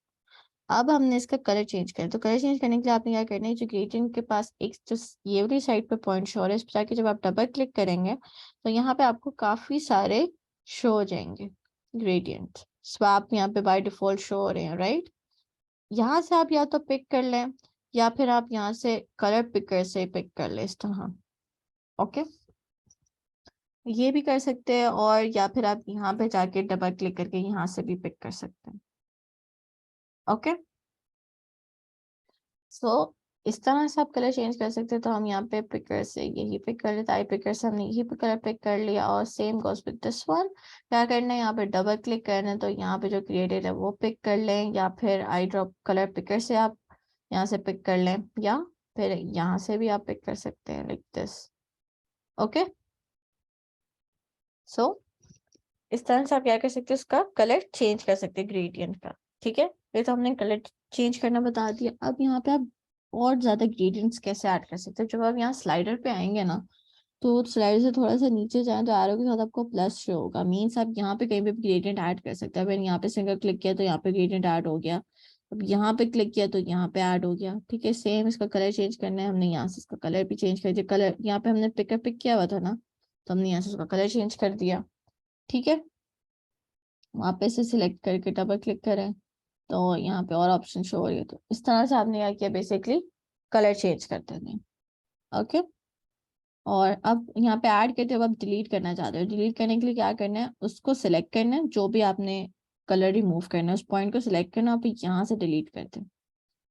अब हमने इसका कलर चेंज किया, तो कलर चेंज करने के लिए आपने क्या करना है, जो ग्रेडियंट के पास एक जो ये वाली साइड पे पॉइंट शो हो रहा है, इस पर जाके जब आप डबल क्लिक करेंगे तो यहाँ पे आपको काफी सारे शो हो जाएंगे ग्रेडियंट। स्वैप यहाँ पे बाय डिफॉल्ट शो हो रहे हैं, राइट। यहाँ से आप या तो पिक कर लें, या फिर आप यहाँ से कलर पिकर से पिक कर लें इस तरह। ओके, ये भी कर सकते हैं, और या फिर आप यहाँ पे जाके डबल क्लिक करके यहाँ से भी पिक कर सकते हैं। ओके, सो इस तरह से आप कलर चेंज कर सकते हैं। तो हम यहाँ पे पिकर से यही पिक कर लेते हैं, आई पिकर से हमने यही कलर पिक कर लिया, और same goes with this one. क्या करना है, यहाँ पे डबल क्लिक करना है, तो यहाँ पे जो क्रिएटेड है वो पिक कर लें, या फिर आई ड्रॉप कलर पिकर से आप यहाँ से पिक कर लें, या फिर यहाँ से भी आप पिक कर सकते हैं लाइक दिस। ओके, सो इस तरह से आप क्या कर सकते हैं, उसका कलर चेंज कर सकते हैं ग्रेडियंट का। ठीक है, ये तो हमने कलर चेंज करना बता दिया। अब यहाँ पे आप और ज्यादा ग्रेडियंट्स कैसे ऐड कर सकते हैं। जब आप यहाँ स्लाइडर पे आएंगे ना, तो स्लाइडर से थोड़ा सा नीचे जाएं तो एरो के साथ आपको प्लस शो होगा, मीन्स आप यहाँ पे कहीं पे ग्रेडियंट ऐड कर सकते हैं। मैंने यहाँ पे सिंगल क्लिक किया तो यहाँ पे ग्रेडियंट ऐड हो गया, अब यहाँ पे क्लिक किया तो यहाँ पे ऐड हो गया। ठीक है, सेम इसका कलर चेंज करना है, हमने यहाँ से इसका कलर भी चेंज कर दिया। कलर यहाँ पे हमने पिक किया हुआ था ना, तो हमने यहाँ से उसका कलर चेंज कर दिया। ठीक है, वहां पे से सिलेक्ट करके डबल क्लिक करें तो यहाँ पे और ऑप्शन शो हो रही है। तो इस तरह से आपने क्या किया, बेसिकली कलर चेंज करते हैं। ओके, और अब यहाँ पे ऐड करते हो, अब डिलीट करना चाहते हो, डिलीट करने के लिए क्या करना है, उसको सिलेक्ट करना है, जो भी आपने कलर रिमूव करना है उस पॉइंट को सिलेक्ट करना, आप यहाँ से डिलीट करते हैं।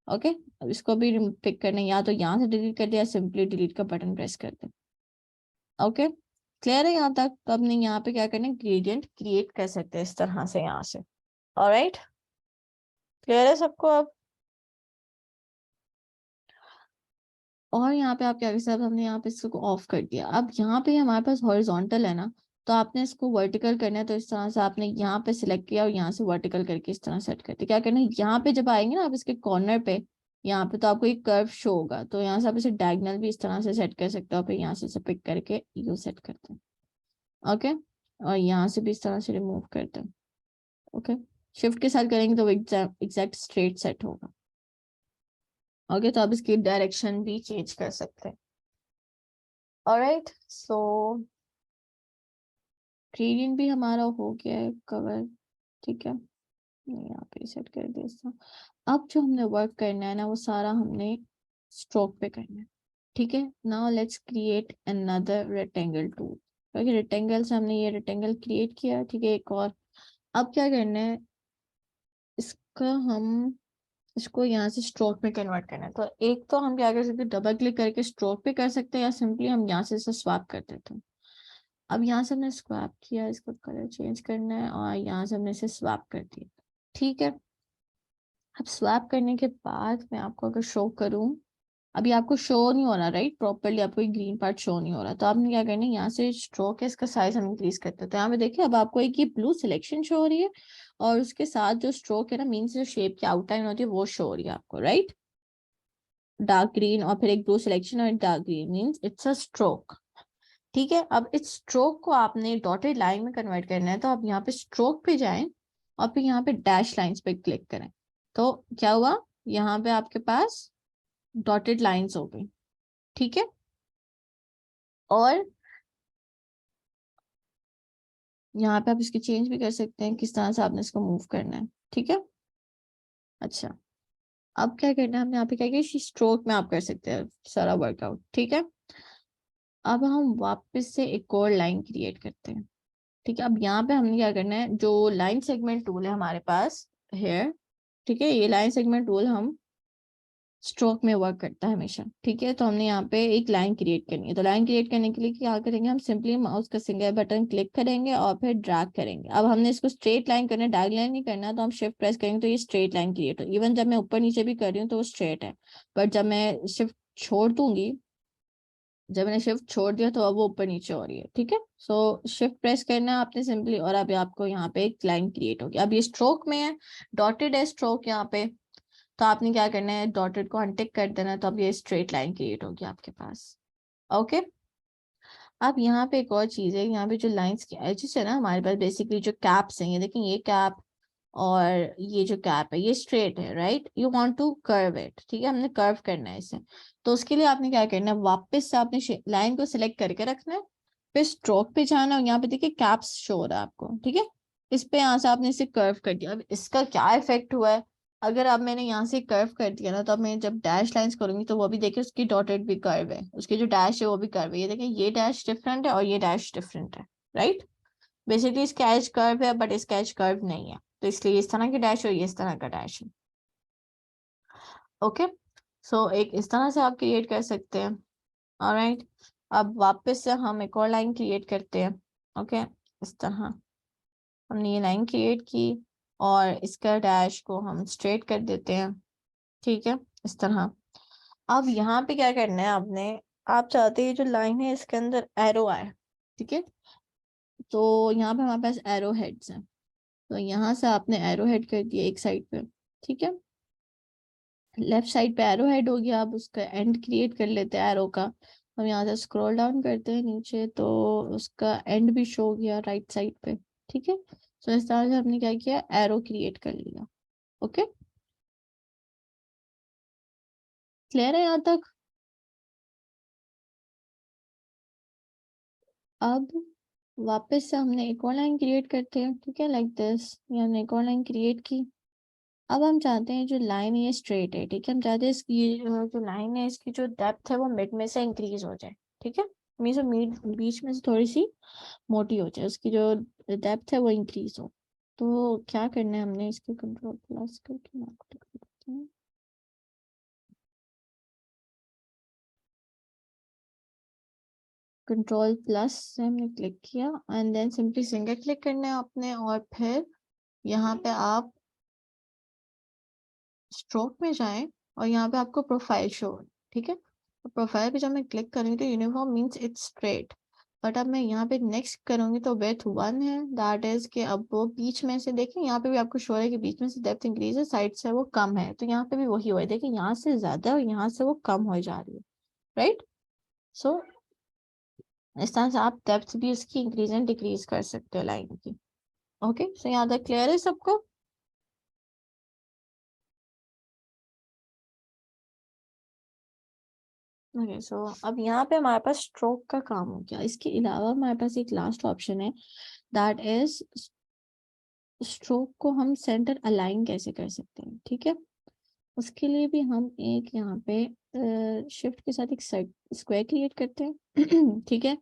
ओके, अब इसको भी पिक करना है, या तो यहाँ से डिलीट कर दिया, सिंपली डिलीट का बटन प्रेस करते हैं। ओके, क्लियर है यहाँ तक। तो अपने यहाँ पे क्या करना है, ग्रेडियंट क्रिएट कर सकते हैं इस तरह से यहाँ से। ऑलराइट, क्लियर है सबको अब। और यहाँ पे आप क्या कर सकते हैं, अब हमने यहाँ पे इसको ऑफ कर दिया। अब यहाँ पे हमारे पास हॉरिजॉन्टल है ना, तो आपने इसको वर्टिकल करना है, तो इस तरह से आपने यहाँ पे सिलेक्ट किया और यहाँ से वर्टिकल करके इस तरह सेट करते। क्या करना है, यहाँ पे जब आएंगे ना आप इसके कॉर्नर पे, यहाँ पे तो आपको एक कर्व शो होगा, तो यहाँ से आप इसे डायगनल भी इस तरह से सेट कर सकते हो, फिर यहाँ से इसे पिक करके यू सेट करते हैं। ओके, और यहाँ से भी इस तरह से रिमूव करते हैं। ओके, शिफ्ट के साथ करेंगे तो एग्जैक्ट स्ट्रेट सेट होगा। ओके, तो आप इसकी डायरेक्शन भी चेंज कर सकते हैं। ऑलराइट, सो ग्रेडियंट भी हमारा हो गया है कवर। ठीक है, यहाँ पे सेट कर दिया इसका। अब जो हमने वर्क करना है ना, वो सारा हमने स्ट्रोक पे करना है। ठीक है, now let's create another rectangle tool. क्योंकि रेक्टेंगल से हमने ये रेक्टेंगल क्रिएट किया। ठीक है, एक और अब क्या करना है, इसका हम इसको यहाँ से स्ट्रोक में कन्वर्ट करना है। तो एक तो हम क्या कर सकते हैं, डबल क्लिक करके स्ट्रोक पे कर सकते हैं, या सिंपली हम यहाँ से इसे स्वैप कर देते हैं। अब यहाँ से हमने स्वैप किया, इसका कलर चेंज करना है, और यहाँ से हमने इसे स्वैप कर दिया। ठीक है, अब स्वैप करने के बाद मैं आपको अगर शो करूँ, अभी आपको शो नहीं हो रहा, राइट, प्रॉपरली आपको एक ग्रीन पार्ट शो नहीं हो रहा, तो आपने क्या करना है, यहाँ से स्ट्रोक है, इसका साइज हम इंक्रीज करते हैं। तो यहाँ पे देखिए, अब आपको एक ये ब्लू सिलेक्शन शो हो रही है, और उसके साथ जो स्ट्रोक है ना, मीन्स जो शेप की आउटलाइन होती है वो शो हो रही है आपको, राइट। डार्क ग्रीन और फिर एक ब्लू सिलेक्शन और dark green means it's a stroke. ठीक है, अब इस स्ट्रोक को आपने डॉटेड लाइन में कन्वर्ट करना है, तो आप यहाँ पे स्ट्रोक पे जाएं और फिर यहाँ पे डैश लाइंस पे क्लिक करें। तो क्या हुआ, यहाँ पे आपके पास डॉटेड लाइंस हो गई। ठीक है, और यहाँ पे आप इसकी चेंज भी कर सकते हैं, किस तरह से आपने इसको मूव करना है। ठीक है, अच्छा, अब क्या करना है, हमने यहाँ पे क्या किया, स्ट्रोक में आप कर सकते हैं सारा वर्कआउट। ठीक है, अब हम वापस से एक और लाइन क्रिएट करते हैं। ठीक है, अब यहाँ पे हमने क्या करना है, जो लाइन सेगमेंट टूल है हमारे पास है, ठीक है, ये लाइन सेगमेंट टूल हम स्ट्रोक में वर्क करता है हमेशा। ठीक है, तो हमने यहाँ पे एक लाइन क्रिएट करनी है। तो लाइन क्रिएट करने के लिए क्या करेंगे, हम सिंपली माउस का सिंगल बटन क्लिक करेंगे और फिर ड्रैग करेंगे। अब हमने इसको स्ट्रेट लाइन करना है, डायगोनल नहीं करना, तो हम शिफ्ट प्रेस करेंगे तो ये स्ट्रेट लाइन क्रिएट हो। इवन जब मैं ऊपर नीचे भी कर रही हूँ तो वो स्ट्रेट है, बट जब मैं शिफ्ट छोड़ दूंगी जब मैंने शिफ्ट छोड़ दिया तो अब वो ऊपर नीचे हो रही है, ठीक है। सो शिफ्ट प्रेस करना है आपने सिंपली, और अभी आपको यहाँ पे एक लाइन क्रिएट होगी। अब ये स्ट्रोक में है, डॉटेड है स्ट्रोक यहाँ पे, तो आपने क्या करना है, डॉटेड को अनटिक कर देना है, तो अब ये स्ट्रेट लाइन क्रिएट होगी आपके पास। ओके, अब यहाँ पे एक और चीज है, यहाँ पे जो लाइंस के एजेस है ना हमारे पास, बेसिकली जो कैप्स हैं, ये देखें ये कैप और ये जो कैप है ये स्ट्रेट है, right. You want to curve it, ठीक है, हमने कर्व करना है इसे। तो उसके लिए आपने क्या करना है, वापस से आपने लाइन को सिलेक्ट करके रखना है, फिर स्ट्रोक पे जाना है, और यहाँ पे देखिए कैप्स शो हो रहा है आपको, ठीक है। इस पे यहाँ से आपने इसे कर्व कर दिया। अब इसका क्या इफेक्ट हुआ है, अगर अब मैंने यहाँ से कर्व कर दिया ना, तो अब मैं जब डैश लाइंस करूंगी तो वो भी देखिए उसकी डॉटेड भी कर्व है, उसकी जो डैश है वो भी कर्व है। ये देखिए ये डैश डिफरेंट है और ये डैश डिफरेंट है, राइट। बेसिकली इसका एज कर्व है बट इसका एज कर्व नहीं है, तो इसलिए इस तरह की डैश और ये इस तरह का डैश है। ओके, सो एक इस तरह से आप क्रिएट कर सकते हैं। ऑलराइट, अब वापस से हम एक और लाइन क्रिएट करते हैं। ओके, इस तरह हमने ये लाइन क्रिएट की और इसका डैश को हम स्ट्रेट कर देते हैं, ठीक है, इस तरह। अब यहाँ पे क्या करना है आपने, आप चाहते हैं जो लाइन है इसके अंदर एरो आए, ठीक है। तो यहाँ पे हमारे पास एरो हेड्स हैं, तो यहाँ से आपने एरो हेड कर दिया एक साइड पे, ठीक है। लेफ्ट साइड पे एरो हेड हो गया, अब उसका एंड क्रिएट कर लेते हैं एरो का। हम यहाँ से स्क्रॉल डाउन करते हैं नीचे, तो उसका एंड भी शो हो गया राइट साइड पे, ठीक है। तो इस तरह से हमने क्या किया, एरो क्रिएट कर लिया। ओके, क्लियर है यहाँ तक। अब वापस से हमने एक और लाइन क्रिएट करते हैं, ठीक है, लाइक दिस। ये हमने एक और लाइन क्रिएट की। अब हम चाहते हैं जो लाइन है ये स्ट्रेट है, ठीक है। हम चाहते हैं इसकी जो लाइन है इसकी जो डेप्थ है वो मिड में से इंक्रीज हो जाए, ठीक है। मीन्स मिड बीच में से थोड़ी सी मोटी हो जाए, उसकी जो डेप्थ है वो इंक्रीज हो। तो क्या करना है हमने, इसके कंट्रोल प्लस करके मार्क कर देते हैं। कंट्रोल प्लस से हमने क्लिक किया and then simply single click करना है आपने, और फिर यहाँ पे आप स्ट्रोक में जाएं और यहाँ पे आपको प्रोफाइल शो हो, ठीक है। तो प्रोफाइल पे जब मैं क्लिक करूँगी तो uniform means it's straight, but अब मैं यहाँ पे नेक्स्ट करूँगी तो विड्थ 1 है, दैट इज कि अब वो बीच में से देखें, यहाँ पे भी आपको शो है कि बीच में से डेप्थ इंक्रीज है, साइड से वो कम है, तो यहाँ पे भी वही हुआ है, देखिए यहाँ से ज्यादा है और यहाँ से वो कम हो जा रही है, राइट। सो इस तरह से आप डेप्थ भी इसकी इंक्रीज एंड डिक्रीज कर सकते हो लाइन की। ओके, सो यहाँ तक क्लियर है सबको। ओके, सो अब यहाँ पे हमारे पास स्ट्रोक का काम हो गया। इसके अलावा हमारे पास एक लास्ट ऑप्शन है, दैट इज स्ट्रोक को हम सेंटर अलाइन कैसे कर सकते हैं, ठीक है। उसके लिए भी हम एक यहाँ पे शिफ्ट के साथ एक स्क्वायर क्रिएट करते हैं ठीक है,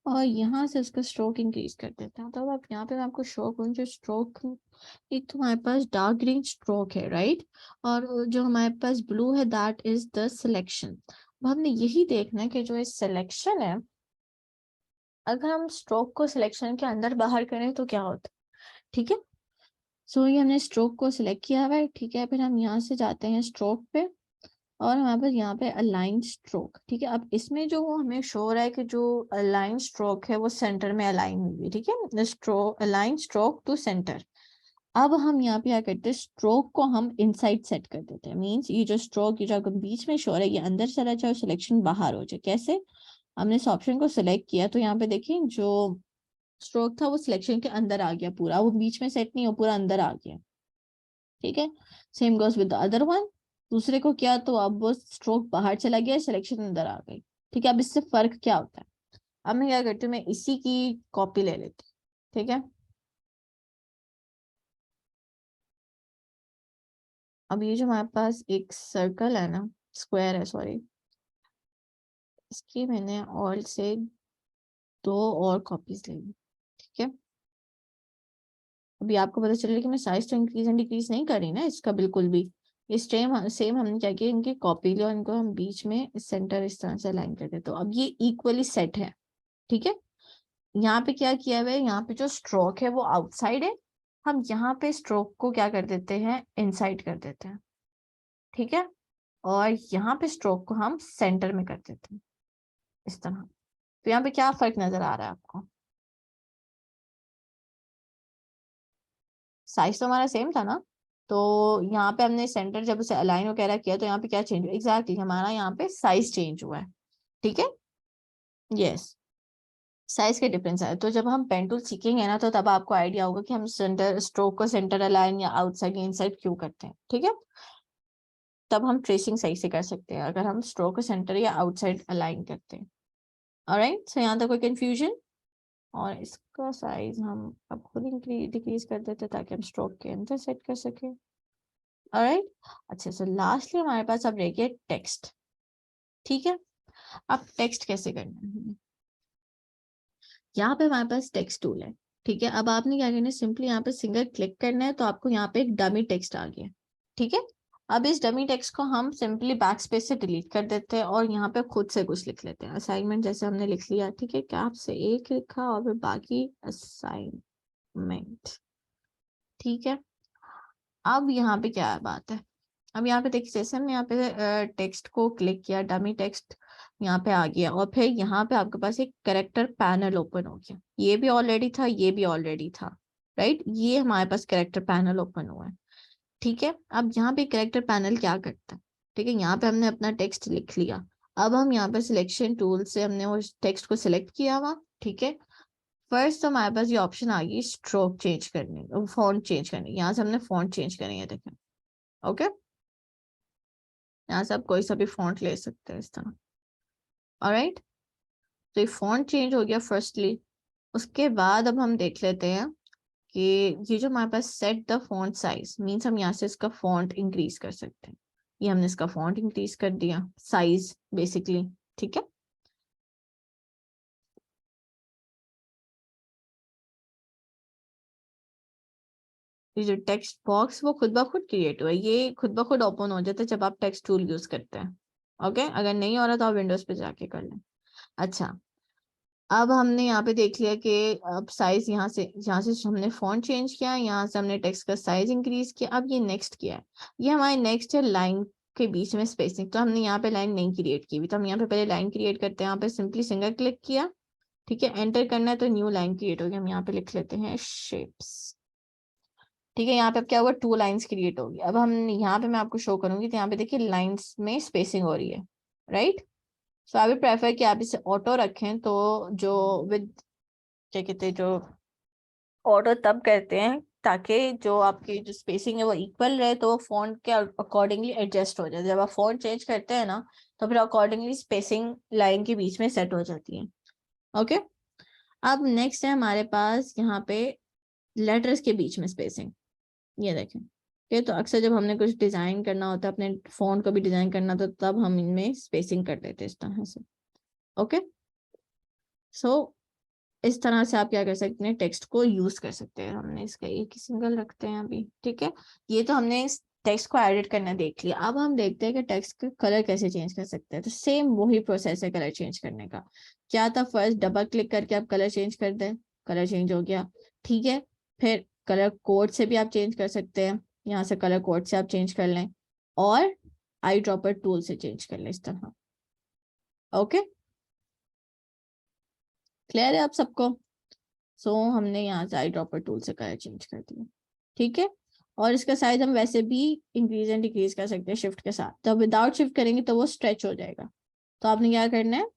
और यहाँ से उसका स्ट्रोक इंक्रीज कर देते हैं। तो अब आप यहाँ पे मैं आपको शो करूँ जो स्ट्रोक, एक तो हमारे पास डार्क ग्रीन स्ट्रोक है, राइट, और जो हमारे पास ब्लू है दैट इज द सिलेक्शन। अब हमने यही देखना है कि जो इस सिलेक्शन है, अगर हम स्ट्रोक को सिलेक्शन के अंदर बाहर करें तो क्या होता है, ठीक है। सो ये हमने स्ट्रोक को सिलेक्ट किया हुआ है, ठीक है। फिर हम यहाँ से जाते हैं स्ट्रोक पे, और हमारे पास यहाँ पे अलाइन स्ट्रोक, ठीक है। अब इसमें जो हमें शो हो रहा है कि जो अलाइन स्ट्रोक है वो सेंटर में अलाइन हुई है, ठीक है, stroke align stroke to centre. अब हम यहाँ पे क्या करते हैं, स्ट्रोक को हम इनसाइड सेट कर देते हैं, मीन्स ये जो स्ट्रोक ये जो बीच में शो हो रहा है ये अंदर चला जाए और सिलेक्शन बाहर हो जाए। कैसे, हमने इस ऑप्शन को सिलेक्ट किया तो यहाँ पे देखिए जो स्ट्रोक था वो सिलेक्शन के अंदर आ गया, पूरा वो बीच में सेट नहीं हो, पूरा अंदर आ गया, ठीक है। Same goes with the other one, दूसरे को किया तो अब वो स्ट्रोक बाहर चला गया, सिलेक्शन अंदर आ गई, ठीक है। अब इससे फर्क क्या होता है, अब मैं क्या करती हूँ, मैं इसी की कॉपी ले लेती हूँ, ठीक है। अब ये जो हमारे पास एक सर्कल है ना, स्क्वायर है सॉरी, इसकी मैंने ऑल से 2 और कॉपीज ले ली, ठीक है। अभी आपको पता चल रहा है कि मैं साइज तो इंक्रीज एंड डिक्रीज नहीं कर रही ना इसका बिल्कुल भी। ये सेम सेम हमने क्या किया, इनकी कॉपी लिया और इनको हम बीच में सेंटर इस तरह से अलाइन कर देते, तो अब ये इक्वली सेट है, ठीक है। यहाँ पे क्या किया हुआ है, यहाँ पे जो स्ट्रोक है वो आउटसाइड है, हम यहाँ पे स्ट्रोक को क्या कर देते हैं, इनसाइड कर देते हैं, ठीक है। और यहाँ पे स्ट्रोक को हम सेंटर में कर देते हैं। इस तरह। तो यहाँ पे क्या फर्क नजर आ रहा है आपको? साइज तो हमारा सेम था ना, तो यहाँ पे हमने सेंटर जब उसे अलाइन वगैरह किया तो यहाँ पे क्या चेंज हुआ? एग्जैक्टली हमारा यहाँ पे साइज चेंज हुआ है। ठीक है, यस, साइज के डिफरेंस है। तो जब हम पेन टूल सीखेंगे ना, तो तब आपको आइडिया होगा कि हम सेंटर स्ट्रोक को सेंटर अलाइन या आउटसाइड या इनसाइड क्यों करते हैं। ठीक है, तब हम ट्रेसिंग सही से कर सकते हैं अगर हम स्ट्रोक को सेंटर या आउटसाइड अलाइन करते हैं। ऑलराइट, सो यहाँ तक कोई कंफ्यूजन? और इसका साइज हम अब खुद डिक्रीज कर देते ताकि हम स्ट्रोक के अंदर सेट कर सके। ऑलराइट, अच्छा, सो लास्टली हमारे पास अब रह गया टेक्स्ट। ठीक है, अब टेक्स्ट कैसे करना है? यहाँ पे हमारे पास टेक्स्ट टूल है। ठीक है, अब आपने क्या करना है, सिंपली यहाँ पे सिंगल क्लिक करना है, तो आपको यहाँ पे एक डमी टेक्स्ट आ गया। ठीक है, अब इस डमी टेक्स्ट को हम सिंपली बैक स्पेस से डिलीट कर देते हैं और यहाँ पे खुद से कुछ लिख लेते हैं। असाइनमेंट जैसे हमने लिख लिया, ठीक है, कैप से एक लिखा और फिर बाकी असाइनमेंट। ठीक है, अब यहाँ पे क्या बात है, अब यहाँ पे देखिए, जैसे हमने यहाँ पे टेक्स्ट को क्लिक किया, डमी टेक्स्ट यहाँ पे आ गया और फिर यहाँ पे आपके पास एक करेक्टर पैनल ओपन हो गया। ये भी ऑलरेडी था, ये भी ऑलरेडी था, राइट, ये हमारे पास करेक्टर पैनल ओपन हुआ है। ठीक है, अब यहाँ पे करेक्टर पैनल क्या करता है? ठीक है, यहाँ पे हमने अपना टेक्स्ट लिख लिया। अब हम यहाँ पे सिलेक्शन टूल से हमने वो टेक्स्ट को सिलेक्ट किया हुआ। ठीक है, फर्स्ट तो हमारे पास ये ऑप्शन आ गई स्ट्रोक चेंज करने, फॉन्ट चेंज करने। यहाँ से हमने फॉन्ट चेंज करनी है, देखें, ओके, यहाँ से आप कोई सा भी फॉन्ट ले सकते हैं इस तरह। ऑलराइट, तो ये फॉन्ट चेंज हो गया फर्स्टली। उसके बाद अब हम देख लेते हैं कि ये जो हमारे पास set the font size means, हम यहाँ से इसका फॉन्ट इंक्रीज कर सकते हैं। ये हमने इसका फॉन्ट इंक्रीज कर दिया, साइज बेसिकली। ठीक है, ये जो टेक्स्ट बॉक्स वो खुद ब खुद क्रिएट हुआ है, ये खुद ब खुद ओपन हो जाता है जब आप टेक्स्ट टूल यूज करते हैं। ओके, अगर नहीं हो रहा तो आप विंडोज पे जाके कर लें। अच्छा, अब हमने यहाँ पे देख लिया कि अब साइज यहाँ से हमने फॉन्ट चेंज किया, यहाँ से हमने टेक्स्ट का साइज इंक्रीज किया। अब ये नेक्स्ट किया है, ये हमारे नेक्स्ट है लाइन के बीच में स्पेसिंग। तो हमने यहाँ पे लाइन नहीं क्रिएट की हुई, तो हम यहाँ पे पहले लाइन क्रिएट करते हैं। यहाँ पे सिंपली सिंगल क्लिक किया, ठीक है, एंटर करना है तो न्यू लाइन क्रिएट होगी। हम यहाँ पे लिख लेते हैं शेप्स। ठीक है, यहाँ पे अब क्या होगा, 2 लाइन्स क्रिएट होगी। अब हम यहाँ पे मैं आपको शो करूंगी, तो यहाँ पे देखिए लाइन्स में स्पेसिंग हो रही है, right. So I will prefer कि आप इसे ऑटो रखें, तो जो विद क्या कहते हैं, जो ऑटो तब करते हैं ताकि जो आपकी जो स्पेसिंग है वो इक्वल रहे, तो वो फॉन्ट के अकॉर्डिंगली एडजस्ट हो जाए। जब आप फॉन्ट चेंज करते हैं ना, तो फिर अकॉर्डिंगली स्पेसिंग लाइन के बीच में सेट हो जाती है। ओके, अब नेक्स्ट है हमारे पास यहाँ पे लेटर्स के बीच में स्पेसिंग। ये देखें, ये तो अक्सर जब हमने कुछ डिजाइन करना होता है, अपने फॉन्ट को भी डिजाइन करना होता है, तब हम इनमें स्पेसिंग कर देते हैं इस तरह से। ओके, सो इस तरह से आप क्या कर सकते हैं, टेक्स्ट को यूज कर सकते हैं। हमने इसका एक ही सिंगल रखते हैं अभी। ठीक है, ये तो हमने इस टेक्स्ट को एडिट करना देख लिया। अब हम देखते हैं कि टेक्स्ट का कलर कैसे चेंज कर सकते हैं। तो सेम वही प्रोसेस है कलर चेंज करने का। क्या था, फर्स्ट डबल क्लिक करके आप कलर चेंज कर दें, कलर चेंज हो गया। ठीक है, फिर कलर कोड से भी आप चेंज कर सकते हैं, यहाँ से कलर कोड से आप चेंज कर लें, और आई ड्रॉपर टूल से चेंज कर लें इस तरह। ओके, क्लियर है आप सबको? सो हमने यहाँ से आई ड्रॉपर टूल से कलर चेंज कर दिया। ठीक है, और इसका साइज हम वैसे भी इंक्रीज एंड डिक्रीज कर सकते हैं शिफ्ट के साथ। तो विदाउट शिफ्ट करेंगे तो वो स्ट्रेच हो जाएगा। तो आपने क्या करना है,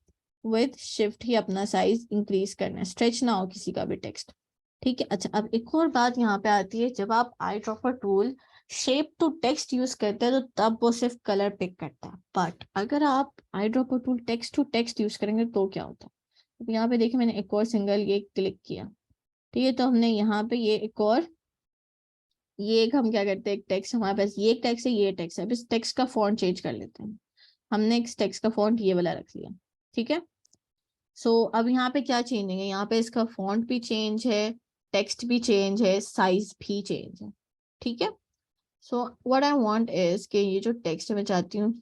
विद शिफ्ट ही अपना साइज इंक्रीज करना है, स्ट्रेच ना हो किसी का भी टेक्स्ट। ठीक है, अच्छा, अब एक और बात यहाँ पे आती है, जब आप eye dropper tool shape to text use करते हैं तो तब वो सिर्फ कलर पिक करता है। बट अगर आप eye dropper tool text to text use करेंगे तो क्या होता है? अब यहाँ पे देखिए, मैंने एक और सिंगल ये क्लिक किया। ठीक है, तो हमने यहाँ पे ये एक और, ये एक हम क्या करते हैं, एक टेक्स्ट हमारे पास, ये एक टेक्स्ट है, ये टेक्स्ट है। अब इस टेक्स्ट का फॉन्ट चेंज कर लेते हैं। हमने इस टेक्स्ट का फॉन्ट ये वाला रख लिया। ठीक है, सो अब यहाँ पे क्या चेंजिंग है, यहाँ पे इसका फॉन्ट भी चेंज है, टेक्स्ट भी चेंज है, साइज भी चेंज है। ठीक है, so what I want is कि ये जो टेक्स्ट है, मैं चाहती हूँ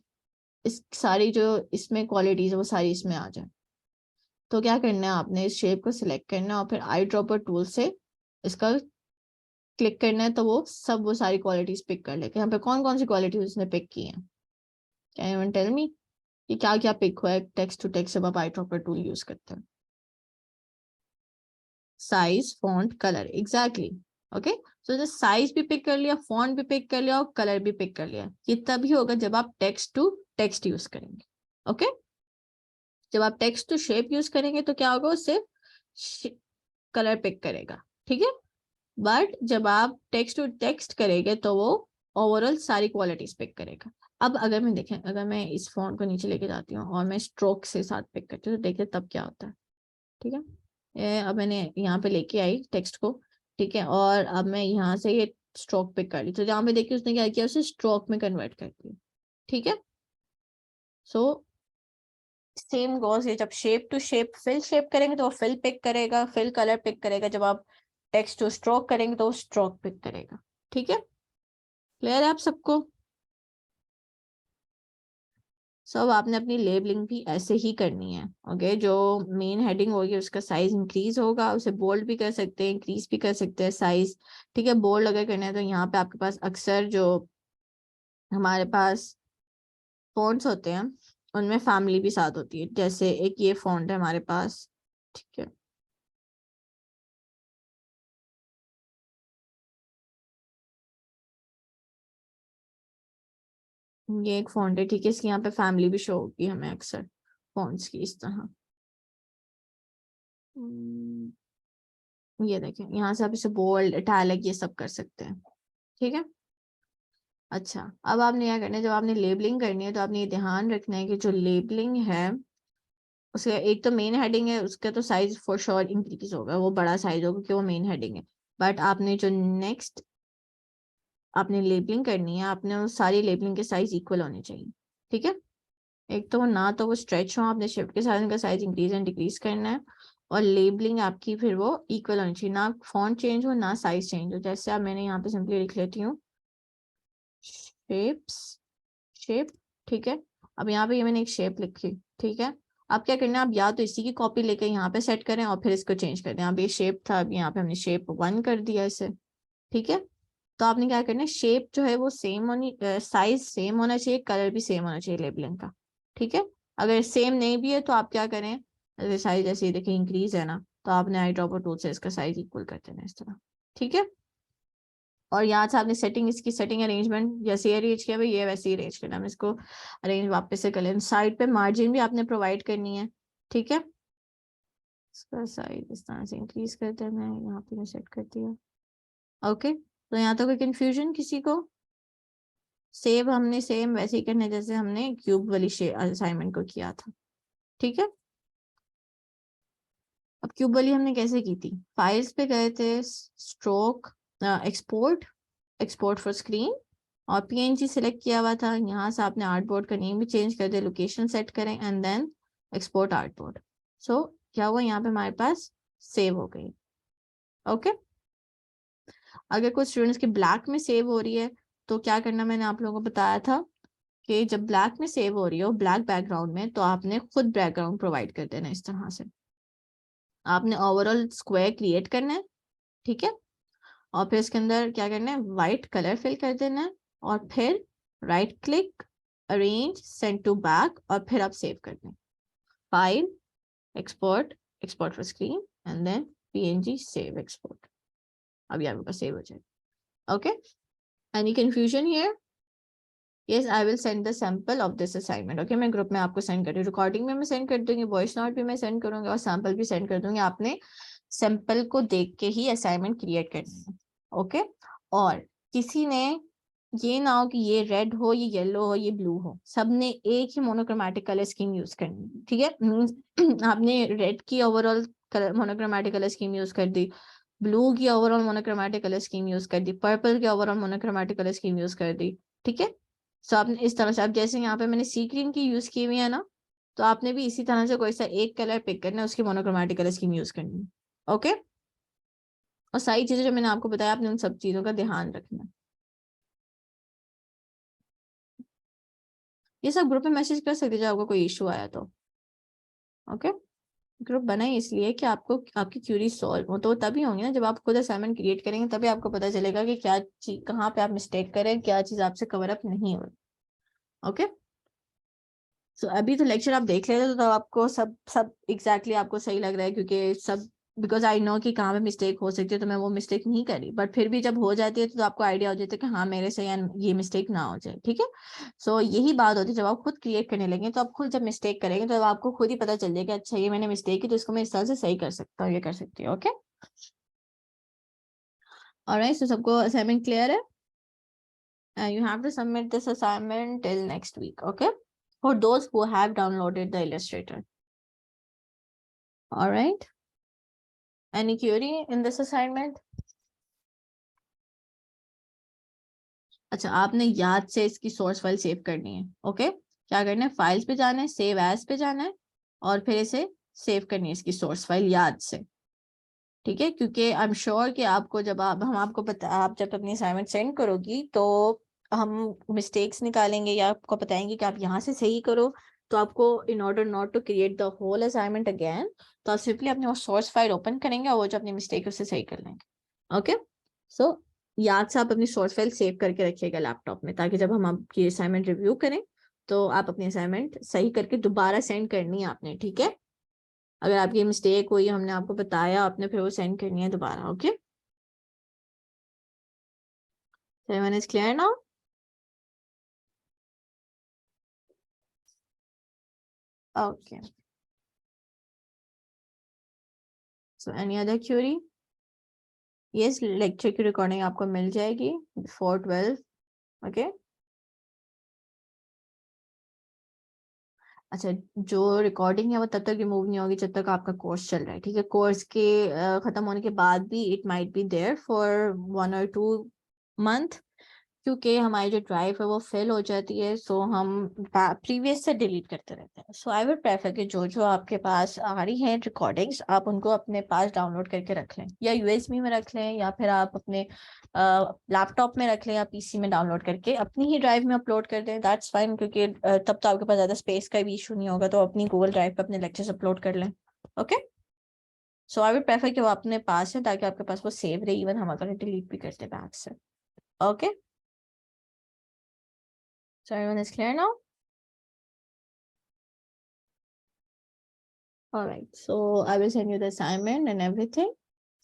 इस सारी जो इसमें क्वालिटीज है वो सारी इसमें आ जाए। तो क्या करना है, आपने इस शेप को सिलेक्ट करना है और फिर आई ड्रॉपर टूल से इसका क्लिक करना है, तो वो सारी क्वालिटीज पिक कर लेके। यहाँ पे कौन कौन सी क्वालिटीज उसने पिक की हैं, कैन यू टेल मी? कि क्या क्या पिक हुआ है टेक्स्ट टू टेक्स्ट जब आप आई ड्रॉपर टूल यूज करते हैं। Size, font, colour, exactly. Okay, so जो साइज भी पिक कर लिया, फॉन्ट भी पिक कर लिया और कलर भी पिक कर लिया, ये तभी होगा जब आप टेक्स्ट टू टेक्स्ट यूज करेंगे। ओके, जब आप टेक्स्ट टू शेप यूज करेंगे तो क्या होगा, उससे कलर पिक करेगा, ठीक है। बट जब आप टेक्स्ट टू टेक्स्ट करेंगे तो वो ओवरऑल सारी क्वालिटीज पिक करेगा। अब अगर मैं देखें, अगर मैं इस फॉन्ट को नीचे लेके जाती हूँ और मैं स्ट्रोक से साथ पिक करती हूँ तो देखिए तब क्या होता है, ठीक है। अब मैंने यहाँ पे लेके आई टेक्स्ट को, ठीक है, और अब मैं यहाँ से ये स्ट्रोक पिक कर ली, तो यहाँ पे देखिए उसने क्या किया, उसे स्ट्रोक में कन्वर्ट कर दिया, ठीक है। सो सेम गोज, ये जब shape to shape fill shape करेंगे तो वो फिल पिक करेगा, फिल कलर पिक करेगा, जब आप टेक्स्ट टू स्ट्रोक करेंगे तो वो स्ट्रोक पिक करेगा, ठीक है। क्लियर है आप सबको? सब आपने अपनी लेबलिंग भी ऐसे ही करनी है। ओके, जो मेन हेडिंग होगी उसका साइज इंक्रीज होगा, उसे बोल्ड भी कर सकते हैं, इंक्रीज भी कर सकते हैं साइज, ठीक है। बोल्ड अगर करना है तो यहाँ पे आपके पास अक्सर जो हमारे पास फॉन्ट्स होते हैं उनमें फैमिली भी साथ होती है, जैसे एक ये फॉन्ट है हमारे पास, ठीक है। ये एक फॉन्ट है, ठीक है, इसकी यहाँ पे फैमिली भी शो होगी हमें अक्सर फॉन्ट्स की इस तरह। ये देखें, यहाँ से आप इसे बोल्ड, इटैलिक ये सब कर सकते हैं, ठीक है। अच्छा, अब आपने क्या करना है, जब आपने लेबलिंग करनी है तो आपने ये ध्यान रखना है कि जो लेबलिंग है उसका एक तो मेन हेडिंग है, उसका तो साइज फॉर श्योर इंक्रीज होगा, वो बड़ा साइज होगा क्योंकि वो मेन हेडिंग है। बट आपने जो नेक्स्ट आपने लेबलिंग करनी है, आपने वो सारी लेबलिंग के साइज इक्वल होने चाहिए, ठीक है। एक तो ना तो वो स्ट्रेच हो, आपने शिफ्ट के साथ उनका साइज इंक्रीज एंड डिक्रीज करना है, और लेबलिंग आपकी फिर वो इक्वल होनी चाहिए, ना फॉन्ट चेंज हो ना साइज चेंज हो। जैसे अब मैंने यहाँ पे सिंपली लिख लेती हूँ शेप्स, शेप, ठीक है। अब यहाँ पे ये मैंने एक शेप लिखी, ठीक है। अब क्या करना है, आप या तो इसी की कॉपी लेकर यहाँ पे सेट करें और फिर इसको चेंज कर दें। अब ये शेप था, अब यहाँ पे हमने शेप 1 कर दिया इसे, ठीक है। तो आपने क्या करना है, शेप जो है वो सेम होनी, साइज सेम होना चाहिए, कलर भी सेम होना चाहिए लेबलिंग का, ठीक है। अगर सेम नहीं भी है तो आप क्या करें, अगर साइज जैसे देखिए इंक्रीज है ना, तो आपने आई ड्रॉपर टूल से इसका साइज इक्वल कर देना इस तरह, ठीक है। और यहाँ से आपने सेटिंग, इसकी सेटिंग अरेंजमेंट जैसे अरेंज किया भाई ये वैसे ही अरेंज करना है, इसको अरेंज वापस से कर लें। साइड पे मार्जिन भी आपने प्रोवाइड करनी है, ठीक है। इसका साइज इस तरह से इंक्रीज कर देना है, यहाँ पे मैं सेट कर दिया। ओके, तो यहाँ तो कोई कंफ्यूजन किसी को? सेव हमने सेम वैसे ही करना है जैसे हमने क्यूब वाली असाइनमेंट को किया था, ठीक है। अब क्यूब वाली हमने कैसे की थी, फाइल्स पे गए थे, stroke, export, export for screen, और पीएनजी सिलेक्ट किया हुआ था। यहाँ से आपने आर्टबोर्ड का नेम भी चेंज कर दिया, लोकेशन सेट करें एंड देन एक्सपोर्ट आर्टबोर्ड। सो क्या हुआ, यहाँ पे हमारे पास सेव हो गई। ओके, अगर कुछ स्टूडेंट्स की ब्लैक में सेव हो रही है तो क्या करना, मैंने आप लोगों को बताया था कि जब ब्लैक में सेव हो रही हो ब्लैक बैकग्राउंड में, तो आपने खुद बैकग्राउंड प्रोवाइड कर देना इस तरह से। आपने ओवरऑल स्क्वायर क्रिएट करना है, ठीक है, और फिर इसके अंदर क्या करना है, वाइट कलर फिल कर देना है, और फिर right click, arrange, send to back, और फिर आप सेव कर दें, file, export, export for screen and then PNG save export. अभी आपके पास सेव हो जाएगा। Okay, any confusion here? Yes, I will send the sample of this assignment. Okay, मैं ग्रुप में आपको सेंड कर रही हूँ, रिकॉर्डिंग में मैं सेंड कर दूंगी, वॉइस नोट भी मैं सेंड करूंगी और सैंपल भी सेंड कर दूंगी। आपने सैंपल को देख के ही असाइनमेंट क्रिएट करनी है, ओके। और किसी ने ये ना हो कि ये रेड हो, ये येलो हो, ये ब्लू हो, सबने एक ही मोनोक्रोमेटिक कलर स्कीम यूज करनी है, ठीक है। मींस आपने रेड की overall colour monochromatic colour scheme use कर दी, ब्लू की overall monochromatic colour scheme use कर दी, पर्पल की overall monochromatic colour scheme use कर दी, ठीक है। सो आपने इस तरह से, अब जैसे यहाँ पे मैंने सी ग्रीन की यूज की हुई है ना, तो आपने भी इसी तरह से कोई सा एक कलर पिक करना है, उसकी मोनोक्रोमेटिक कलर स्कीम यूज करनी है, ओके। और सारी चीजें जो मैंने आपको बताया, आपने उन सब चीजों का ध्यान रखना है। ये सब ग्रुप में मैसेज कर सकते जब आपको कोई इशू आया तो, ओके। ग्रुप बना ही इसलिए कि आपको आपकी क्यूरी सॉल्व हो, तो तभी होंगी ना, जब आप खुद असाइनमेंट क्रिएट करेंगे तभी आपको पता चलेगा कि क्या चीज कहाँ पे आप मिस्टेक करें, क्या चीज आपसे कवर अप नहीं हो रही, ओके। So अभी तो लेक्चर आप देख लेते तो आपको सब एग्जैक्टली आपको सही लग रहा है, क्योंकि सब बिकॉज आई नो कि कहाँ पे मिस्टेक हो सकती है, तो मैं वो मिस्टेक नहीं करी, बट फिर भी जब हो जाती है तो आपको आइडिया हो जाता है कि हाँ मेरे से ये मिस्टेक ना हो जाए, ठीक है। सो यही बात होती है, जब आप खुद क्रिएट करने लगे तो आप खुद जब मिस्टेक करेंगे तो आपको खुद ही पता चल जाएगा, अच्छा ये मैंने मिस्टेक की तो इसको मैं इस तरह से सही कर सकता हूँ, ये कर सकती हूँ। ओके, ऑलराइट, सो सबको असाइनमेंट क्लियर है? You have to submit this assignment till next week, okay, for those who have downloaded the Illustrator. All right, any query in this assignment? अच्छा, आपने याद से इसकी सोर्स फाइल सेव करनी है। Okay, क्या करना है, फाइल्स पे जाना है, सेव एज पे जाना है, और फिर इसे सेव करनी है इसकी सोर्स फाइल याद से, ठीक है। क्योंकि आई एम श्योर कि आपको जब हम आपको आप जब अपनी असाइनमेंट सेंड करोगी तो हम मिस्टेक्स निकालेंगे या आपको बताएंगे कि आप यहाँ से सही करो, तो आपको in order not to create the whole assignment again, तो आप सिंपली अपनी वो सोर्स फाइल ओपन करेंगे और वो जो अपनी मिस्टेक उससे सही कर लेंगे। ओके, सो याद से आप अपनी सोर्स फाइल सेव करके रखिएगा लैपटॉप में, ताकि जब हम आपकी असाइनमेंट रिव्यू करें तो आप अपनी असाइनमेंट सही करके दोबारा सेंड करनी है आपने, ठीक है। अगर आपकी मिस्टेक हुई, हमने आपको बताया, आपने फिर वो सेंड करनी है दोबारा। Okay, everyone is clear now? Okay, so any other query? Yes, lecture की रिकॉर्डिंग आपको मिल जाएगी before 12. ओके, अच्छा, जो रिकॉर्डिंग है वो तब तक रिमूव नहीं होगी जब तक आपका कोर्स चल रहा है, ठीक है। कोर्स के खत्म होने के बाद भी it might be there for 1 or 2 month, क्योंकि हमारी जो ड्राइव है वो फेल हो जाती है, सो हम प्रीवियस से डिलीट करते रहते हैं। सो आई वुड प्रेफर कि जो जो आपके पास आ रही हैं रिकॉर्डिंग्स, आप उनको अपने पास डाउनलोड करके रख लें, या यूएसबी में रख लें, या फिर आप अपने लैपटॉप में रख लें, या पीसी में डाउनलोड करके अपनी ही ड्राइव में अपलोड कर दें, दैट्स फाइन, क्योंकि तब तो आपके पास ज़्यादा स्पेस का भी इशू नहीं होगा, तो अपनी गूगल ड्राइव पर अपने लेक्चर्स अपलोड कर लें। Okay, so I would prefer कि वो अपने पास है, ताकि आपके पास वो सेव रहे, इवन हम अगर डिलीट भी करते बैक से। Okay, so everyone is clear now? All right, so I will send you the assignment and everything,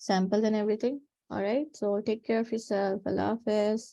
samples and everything. All right, so take care of yourself. Allah Hafiz.